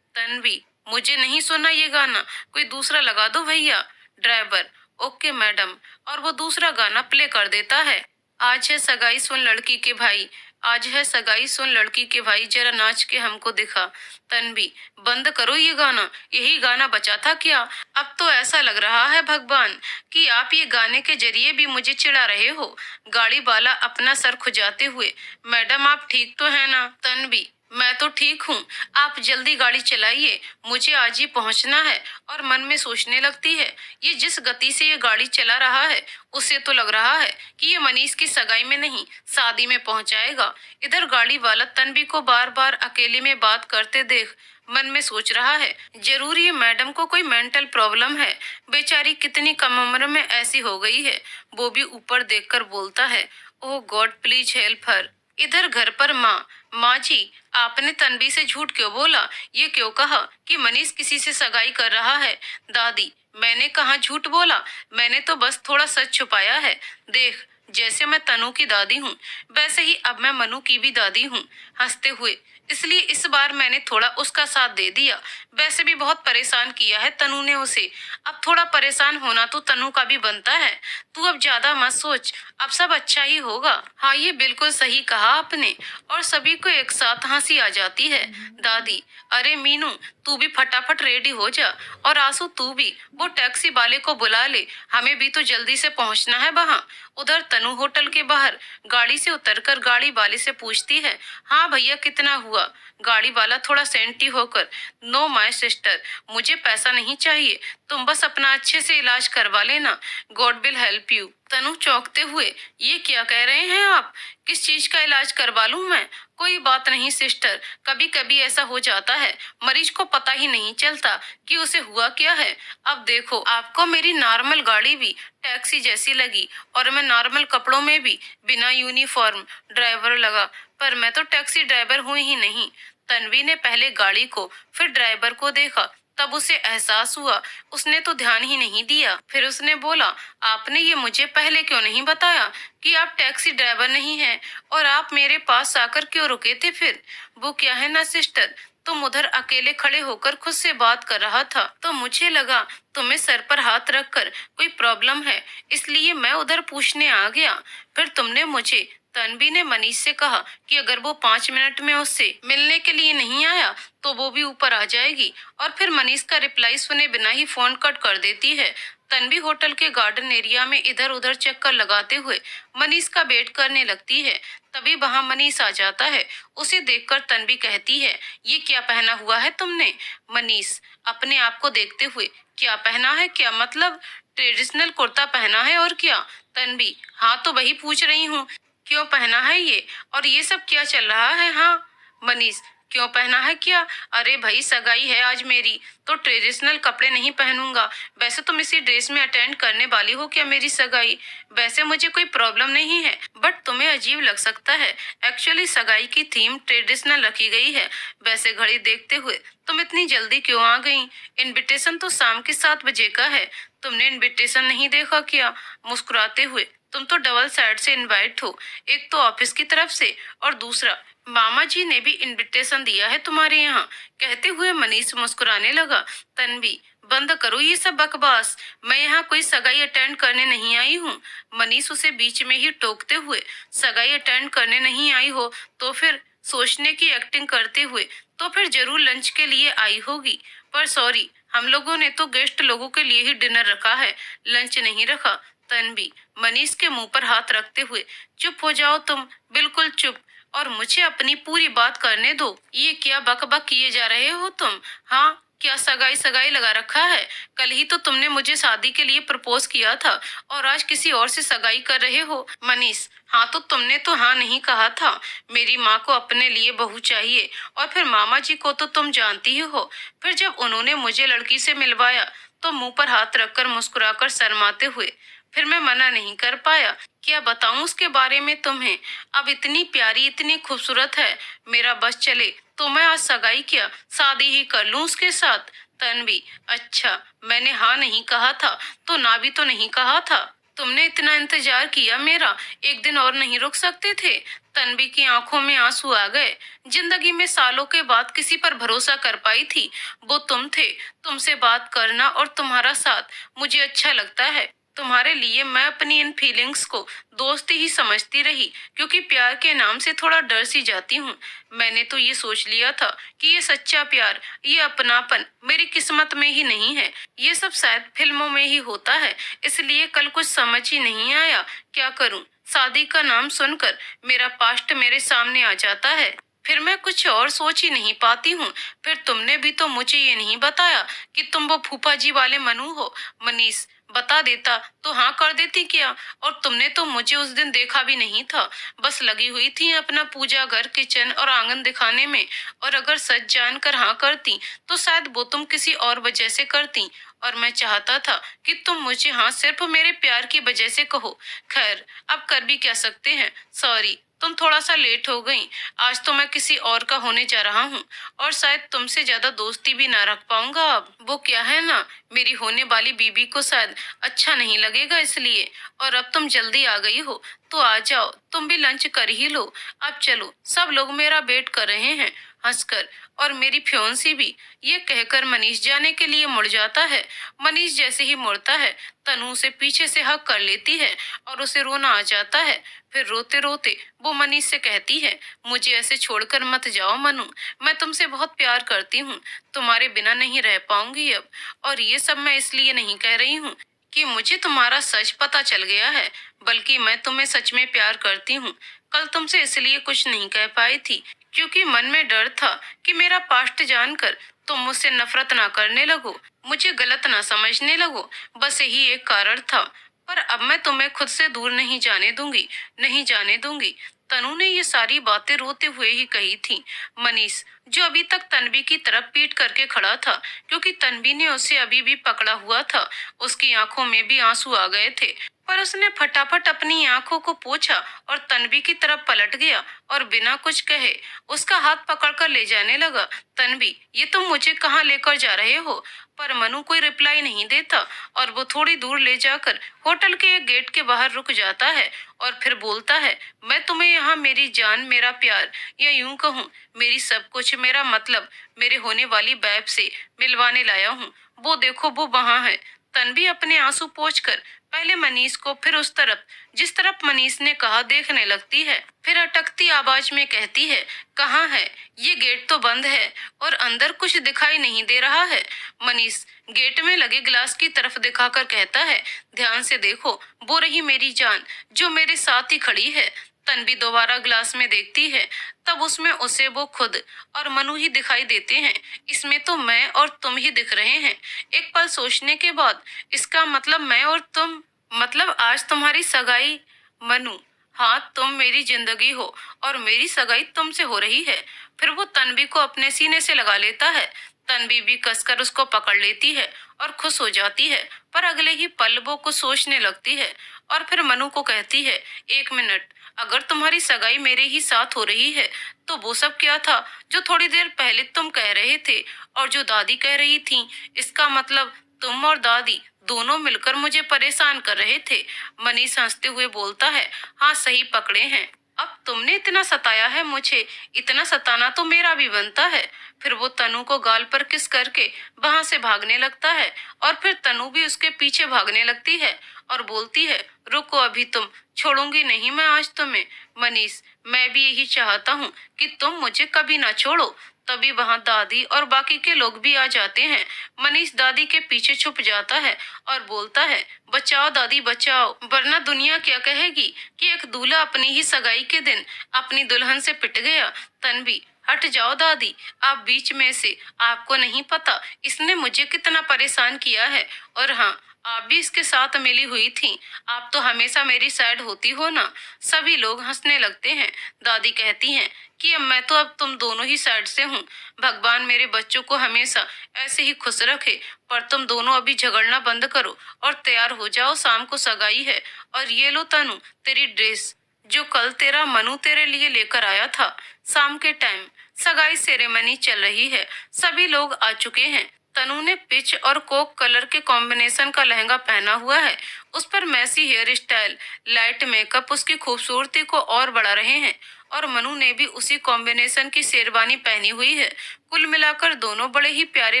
Speaker 1: तन्वी, मुझे नहीं सुना ये गाना, कोई दूसरा लगा दो भैया। Driver, okay madam. और वो दूसरा गाना प्ले कर देता है। आज है सगाई सुन लड़की के भाई, आज है सगाई सुन लड़की के भाई, जरा नाच के हमको दिखा। तन्वी, बंद करो ये गाना, यही गाना बचा था क्या? अब तो ऐसा लग रहा है भगवान कि आप ये गाने के जरिए भी मुझे चिढ़ा रहे हो। गाड़ी वाला अपना सर खुजाते हुए, मैडम आप ठीक तो है ना? तन्वी, मैं तो ठीक हूँ, आप जल्दी गाड़ी चलाइए, मुझे आज ही पहुँचना है। और मन में सोचने लगती है, ये जिस गति से ये गाड़ी चला रहा है उससे तो लग रहा है कि ये मनीष की सगाई में नहीं शादी में पहुंचाएगा। इधर गाड़ी वाला तन्वी को बार बार अकेले में बात करते देख मन में सोच रहा है, जरूर ये मैडम को कोई मेंटल प्रॉब्लम है, बेचारी कितनी कम उम्र में ऐसी हो गई है। वो भी ऊपर देखकर बोलता है, ओह गॉड प्लीज हेल्प हर। इधर घर पर माँ जी, आपने तन्वी से झूठ क्यों बोला? ये क्यों कहा कि मनीष किसी से सगाई कर रहा है? दादी, मैंने कहाँ झूठ बोला, मैंने तो बस थोड़ा सच छुपाया है। देख, जैसे मैं तनु की दादी हूँ वैसे ही अब मैं मनु की भी दादी हूँ। हंसते हुए, इसलिए इस बार मैंने थोड़ा उसका साथ दे दिया। वैसे भी बहुत परेशान किया है तनु ने उसे, अब थोड़ा परेशान होना तो तनु का भी बनता है। तू अब ज्यादा मत सोच, अब सब अच्छा ही होगा। हाँ ये बिल्कुल सही कहा आपने। और सभी को एक साथ हंसी आ जाती है। दादी, अरे मीनू तू भी फटाफट रेडी हो जा, और आंसू तू भी वो टैक्सी वाले को बुला ले, हमें भी तो जल्दी से पहुंचना है वहाँ। उधर तनु होटल के बाहर गाड़ी से उतरकर गाड़ी वाले से पूछती है, हाँ भैया कितना हुआ? गाड़ी वाला थोड़ा सेंटी होकर, नो माय सिस्टर, मुझे पैसा नहीं चाहिए, तुम बस अपना अच्छे से इलाज करवा लेना, गॉड विल हेल्प यू। तनु चौंकते हुए, ये क्या कह रहे हैं आप? किस चीज का इलाज करवा लूं मैं? कोई बात नहीं सिस्टर, कभी कभी ऐसा हो जाता है, मरीज को पता ही नहीं चलता कि उसे हुआ क्या है। अब देखो आपको मेरी नॉर्मल गाड़ी भी टैक्सी जैसी लगी और मैं नॉर्मल कपड़ों में भी बिना यूनिफॉर्म ड्राइवर लगा, पर मैं तो टैक्सी ड्राइवर हूँ ही नहीं। तन्वी ने पहले गाड़ी को फिर ड्राइवर को देखा, तब उसे एहसास हुआ, उसने तो ध्यान ही नहीं दिया। फिर उसने बोला, आपने ये मुझे पहले क्यों नहीं बताया कि आप टैक्सी ड्राइवर नहीं हैं, और आप मेरे पास आकर क्यों रुके थे? फिर वो क्या है ना सिस्टर, तुम उधर अकेले खड़े होकर खुद से बात कर रहा था तो मुझे लगा तुम्हें सर पर हाथ रखकर कोई प्रॉब्लम है, इसलिए मैं उधर पूछने आ गया। फिर तुमने मुझे तन्वी ने मनीष से कहा कि अगर वो 5 मिनट में उससे मिलने के लिए नहीं आया तो वो भी ऊपर आ जाएगी, और फिर मनीष का रिप्लाई सुने बिना ही फोन कट कर देती है। तन्वी होटल के गार्डन एरिया में इधर उधर चक्कर लगाते हुए मनीष का वेट करने लगती है। तभी वहां मनीष आ जाता है। उसे देखकर तन्वी कहती है, ये क्या पहना हुआ है तुमने? मनीष अपने आप को देखते हुए, क्या पहना है? क्या मतलब? ट्रेडिशनल कुर्ता पहना है और क्या? तन्वी, हाँ तो वही पूछ रही हूँ, क्यों पहना है ये? और ये सब क्या चल रहा है? हाँ मनीष, क्यों पहना है क्या? अरे भाई, सगाई है आज मेरी, तो ट्रेडिशनल कपड़े नहीं पहनूंगा। वैसे तुम इसी ड्रेस में अटेंड करने वाली हो क्या मेरी सगाई? वैसे मुझे कोई प्रॉब्लम नहीं है, बट तुम्हें अजीब लग सकता है। एक्चुअली सगाई की थीम ट्रेडिशनल रखी गई है। वैसे घड़ी देखते हुए तुम इतनी जल्दी क्यों आ गई? इनविटेशन तो शाम के 7 बजे का है। तुमने इनविटेशन नहीं देखा क्या? मुस्कुराते हुए, तुम तो डबल साइड से इनवाइट हो, एक तो ऑफिस की तरफ से और दूसरा मामा जी ने भी इनविटेशन दिया है तुम्हारे यहाँ। कहते हुए मनीष मुस्कुराने लगा। तन्वी, बंद करो ये सब बकवास, मैं यहाँ कोई सगाई अटेंड करने नहीं आई हूँ। मनीष उसे बीच में ही टोकते हुए, सगाई अटेंड करने नहीं आई हो तो फिर सोचने की एक्टिंग करते हुए, तो फिर जरूर लंच के लिए आई होगी। पर सॉरी, हम लोगों ने तो गेस्ट लोगों के लिए ही डिनर रखा है, लंच नहीं रखा। तन्वी मनीष के मुंह पर हाथ रखते हुए, चुप हो जाओ तुम, बिल्कुल चुप, और मुझे अपनी पूरी बात करने दो। ये क्या बक बक किए जा रहे हो तुम? हाँ, क्या सगाई सगाई लगा रखा है? कल ही तो तुमने मुझे शादी के लिए प्रपोज किया था और आज किसी और से सगाई कर रहे हो। मनीष, हाँ तो तुमने तो हाँ नहीं कहा था। मेरी माँ को अपने लिए बहू चाहिए, और फिर मामा जी को तो तुम जानती ही हो। फिर जब उन्होंने मुझे लड़की से मिलवाया तो मुंह पर हाथ रखकर मुस्कुराकर शर्माते हुए, फिर मैं मना नहीं कर पाया। क्या बताऊं उसके बारे में तुम्हें? अब इतनी प्यारी, इतनी खूबसूरत है। मेरा बस चले तो मैं आज सगाई क्या, शादी ही कर लूं उसके साथ। तन्वी, अच्छा, मैंने हाँ नहीं कहा था तो ना भी तो नहीं कहा था। तुमने इतना इंतजार किया मेरा, एक दिन और नहीं रुक सकते थे? तन्वी की आंखों में आंसू आ गए। जिंदगी में सालों के बाद किसी पर भरोसा कर पाई थी, वो तुम थे। तुमसे बात करना और तुम्हारा साथ मुझे अच्छा लगता है। तुम्हारे लिए मैं अपनी इन फीलिंग्स को दोस्ती ही समझती रही, क्योंकि प्यार के नाम से थोड़ा डर सी जाती हूँ। मैंने तो ये सोच लिया था कि ये सच्चा प्यार, ये अपनापन मेरी किस्मत में ही नहीं है, ये सब शायद फिल्मों में ही होता है। इसलिए कल कुछ समझ ही नहीं आया, क्या करूँ? शादी का नाम सुनकर मेरा पास्ट मेरे सामने आ जाता है, फिर मैं कुछ और सोच ही नहीं पाती हूँ। फिर तुमने भी तो मुझे ये नहीं बताया कि तुम वो फूफा जी वाले मनु हो। मनीष, बता देता तो हाँ कर देती क्या? और तुमने तो मुझे उस दिन देखा भी नहीं था, बस लगी हुई थी अपना पूजा घर, किचन और आंगन दिखाने में। और अगर सच जानकर हाँ करती तो शायद वो तुम किसी और वजह से करती, और मैं चाहता था कि तुम मुझे हाँ सिर्फ मेरे प्यार की वजह से कहो। खैर, अब कर भी क्या सकते हैं। सॉरी, तुम थोड़ा सा लेट हो गई। आज तो मैं किसी और का होने जा रहा हूँ, और शायद तुमसे ज्यादा दोस्ती भी ना रख पाऊंगा अब। वो क्या है ना, मेरी होने वाली बीबी को शायद अच्छा नहीं लगेगा इसलिए। और अब तुम जल्दी आ गई हो तो आ जाओ, तुम भी लंच कर ही लो। अब चलो, सब लोग मेरा वेट कर रहे हैं, हंसकर। और मेरी फ्योंसी भी। ये कहकर मनीष जाने के लिए मुड़ जाता है। मनीष जैसे ही मुड़ता है, तनु उसे पीछे से हक कर लेती है और उसे रोना आ जाता है। फिर रोते रोते वो मनीष से कहती है, मुझे ऐसे छोड़कर मत जाओ मनु, मैं तुमसे बहुत प्यार करती हूँ, तुम्हारे बिना नहीं रह पाऊंगी अब। और ये सब मैं इसलिए नहीं कह रही हूँ कि मुझे तुम्हारा सच पता चल गया है, बल्कि मैं तुम्हें सच में प्यार करती हूँ। कल तुमसे इसलिए कुछ नहीं कह पाई थी क्योंकि मन में डर था कि मेरा पास्ट जानकर तुम मुझसे नफरत ना करने लगो, मुझे गलत ना समझने लगो। बस यही एक कारण था। पर अब मैं तुम्हें खुद से दूर नहीं जाने दूंगी, नहीं जाने दूंगी। तनु ने ये सारी बातें रोते हुए ही कही थी। मनीष, जो अभी तक तन्वी की तरफ पीट करके खड़ा था, क्योंकि तन्वी ने उसे अभी भी पकड़ा हुआ था, उसकी आंखों में भी आंसू आ गए थे। पर उसने फटाफट अपनी आंखों को पोंछा और तन्वी की तरफ पलट गया और बिना कुछ कहे उसका हाथ पकड़कर ले जाने लगा। तन्वी, ये तुम मुझे कहाँ लेकर जा रहे हो? पर मनु कोई रिप्लाई नहीं देता और वो थोड़ी दूर ले जाकर होटल के एक गेट के बाहर रुक जाता है और फिर बोलता है, मैं तुम्हें यहाँ मेरी जान, मेरा प्यार, या यूं कहूँ मेरी सब कुछ, मेरा मतलब मेरे होने वाली बैब से मिलवाने लाया हूँ। वो देखो, वो वहाँ है। तन्वी अपने आंसू पोंछकर पहले मनीष को फिर उस तरफ जिस तरफ मनीष ने कहा देखने लगती है। फिर अटकती आवाज में कहती है, कहाँ है? ये गेट तो बंद है और अंदर कुछ दिखाई नहीं दे रहा है। मनीष गेट में लगे ग्लास की तरफ दिखाकर कहता है, ध्यान से देखो, वो रही मेरी जान जो मेरे साथ ही खड़ी है। तन्वी दोबारा ग्लास में देखती है, तब उसमें उसे वो खुद और मनु ही दिखाई देते हैं। इसमें तो मैं और तुम ही दिख रहे हैं। एक पल सोचने के बाद, इसका मतलब मैं और तुम, मतलब आज तुम्हारी सगाई। मनु, हाँ, तुम मेरी जिंदगी हो और मेरी सगाई तुमसे हो रही है। फिर वो तन्वी को अपने सीने से लगा लेता है। तन्वी भी कसकर उसको पकड़ लेती है और खुश हो जाती है, पर अगले ही पल वो कुछ सोचने लगती है और फिर मनु को कहती है, एक मिनट, अगर तुम्हारी सगाई मेरे ही साथ हो रही है तो वो सब क्या था जो थोड़ी देर पहले तुम कह रहे थे और जो दादी कह रही थी? इसका मतलब तुम और दादी दोनों मिलकर मुझे परेशान कर रहे थे। मनीष हंसते हुए बोलता है, हाँ, सही पकड़े हैं। अब तुमने इतना सताया है मुझे, इतना सताना तो मेरा भी बनता है। फिर वो तनु को गाल पर किस करके वहां से भागने लगता है और फिर तनु भी उसके पीछे भागने लगती है और बोलती है, रुको, अभी तुम, छोड़ूंगी नहीं मैं आज तुम्हें। मनीष, मैं भी यही चाहता हूँ कि तुम मुझे कभी ना छोड़ो। तभी वहां दादी और बाकी के लोग भी आ जाते हैं। मनीष दादी के पीछे छुप जाता है और बोलता है, बचाओ दादी बचाओ, वरना दुनिया क्या कहेगी कि एक दूल्हा अपनी ही सगाई के दिन अपनी दुल्हन से पिट गया। तन्वी, हट जाओ दादी, आप बीच में से, आपको नहीं पता इसने मुझे कितना परेशान किया है। और हाँ, आप भी इसके साथ मिली हुई थी, आप तो हमेशा मेरी साइड होती हो ना। सभी लोग हंसने लगते हैं। दादी कहती हैं कि मैं तो अब तुम दोनों ही साइड से हूँ। भगवान मेरे बच्चों को हमेशा ऐसे ही खुश रखे। पर तुम दोनों अभी झगड़ना बंद करो और तैयार हो जाओ, शाम को सगाई है। और ये लो तनु, तेरी ड्रेस जो कल तेरा मनु तेरे लिए लेकर आया था। शाम के टाइम सगाई सेरेमनी चल रही है, सभी लोग आ चुके हैं। तनु ने पिच और कोक कलर के कॉम्बिनेशन का लहंगा पहना हुआ है। उस पर messy hair style, light makeup उसकी खूबसूरती को और बढ़ा रहे हैं। और मनु ने भी उसी कॉम्बिनेशन की शेरवानी पहनी हुई है। कुल मिलाकर दोनों बड़े ही प्यारे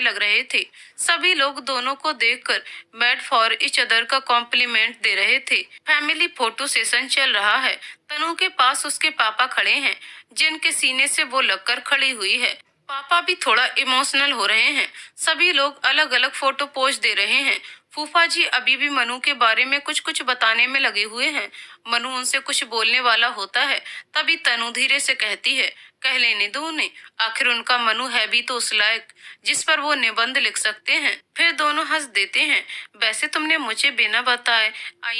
Speaker 1: लग रहे थे। सभी लोग दोनों को देखकर मेड फॉर ईच अदर का कॉम्प्लीमेंट दे रहे थे। फैमिली फोटो सेशन चल रहा है। तनु के पास उसके पापा खड़े हैं, जिनके सीने से वो लगकर खड़ी हुई है। पापा भी थोड़ा इमोशनल हो रहे हैं। सभी लोग अलग अलग फोटो पोज दे रहे हैं। फूफा जी अभी भी मनु के बारे में कुछ कुछ बताने में लगे हुए हैं। मनु उनसे कुछ बोलने वाला होता है, तभी तनु धीरे से कहती है, कह लेने दो उन्हें, आखिर उनका मनु है भी तो उस लायक जिस पर वो निबंध लिख सकते हैं। फिर दोनों हंस देते हैं। वैसे तुमने मुझे बिना बताए,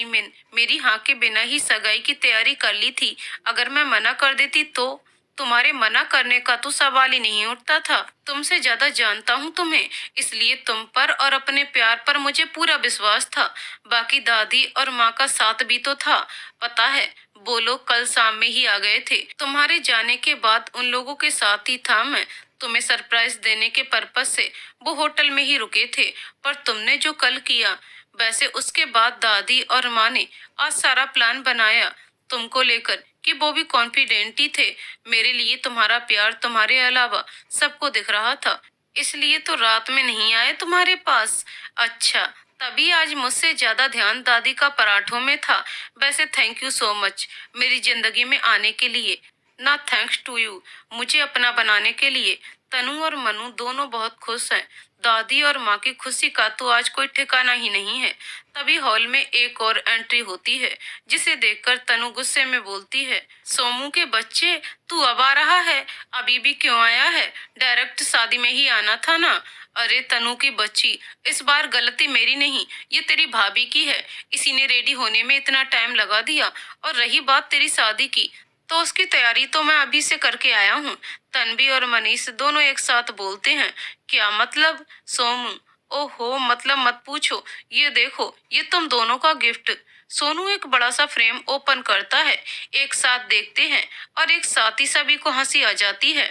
Speaker 1: मेरी हाँ के बिना ही सगाई की तैयारी कर ली थी। अगर मैं मना कर देती तो? तुम्हारे मना करने का तो सवाल ही नहीं उठता था। तुमसे ज्यादा जानता हूँ तुम्हें, इसलिए तुम पर और अपने प्यार पर मुझे पूरा विश्वास था। बाकी दादी और माँ का साथ भी तो था। पता है, वो लोग कल शाम में ही आ गए थे। तुम्हारे जाने के बाद उन लोगों के साथ ही था मैं। तुम्हें सरप्राइज देने के पर्पज से वो होटल में ही रुके थे। पर तुमने जो कल किया, वैसे उसके बाद दादी और माँ ने आज सारा प्लान बनाया तुमको लेकर कि वो भी कॉन्फिडेंट ही थे। मेरे लिए तुम्हारा प्यार तुम्हारे अलावा सबको दिख रहा था, इसलिए तो रात में नहीं आए तुम्हारे पास। अच्छा, तभी आज मुझसे ज्यादा ध्यान दादी का पराठों में था। वैसे थैंक यू सो मच मेरी जिंदगी में आने के लिए। ना, थैंक्स टू यू मुझे अपना बनाने के लिए। तनु और मनु दोनों बहुत खुश हैं। दादी और माँ की खुशी का तो आज कोई ठिकाना ही नहीं है। तभी हॉल में एक और एंट्री होती है, जिसे देखकर तनु गुस्से में बोलती है, सोमू के बच्चे, तू अब आ रहा है? अभी भी क्यों आया है? डायरेक्ट शादी में ही आना था ना। अरे तनु की बच्ची, इस बार गलती मेरी नहीं, ये तेरी भाभी की है। इसी ने रेडी होने में इतना टाइम लगा दिया। और रही बात तेरी शादी की, तो उसकी तैयारी तो मैं अभी से करके आया हूँ। तन्वी और मनीष दोनों एक साथ बोलते हैं, क्या मतलब? सोमू, ओहो, मतलब मत पूछो, ये देखो, ये तुम दोनों का गिफ्ट। सोनू एक बड़ा सा फ्रेम ओपन करता है। एक साथ देखते हैं और एक साथ ही सभी को हंसी आ जाती है।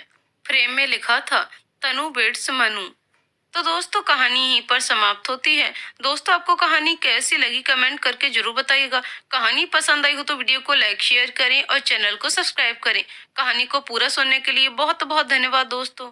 Speaker 1: फ्रेम में लिखा था, तनु बेट्स मनु। तो दोस्तों, कहानी यहीं पर समाप्त होती है। दोस्तों, आपको कहानी कैसी लगी कमेंट करके जरूर बताइएगा। कहानी पसंद आई हो तो वीडियो को लाइक शेयर करें और चैनल को सब्सक्राइब करें। कहानी को पूरा सुनने के लिए बहुत बहुत धन्यवाद दोस्तों।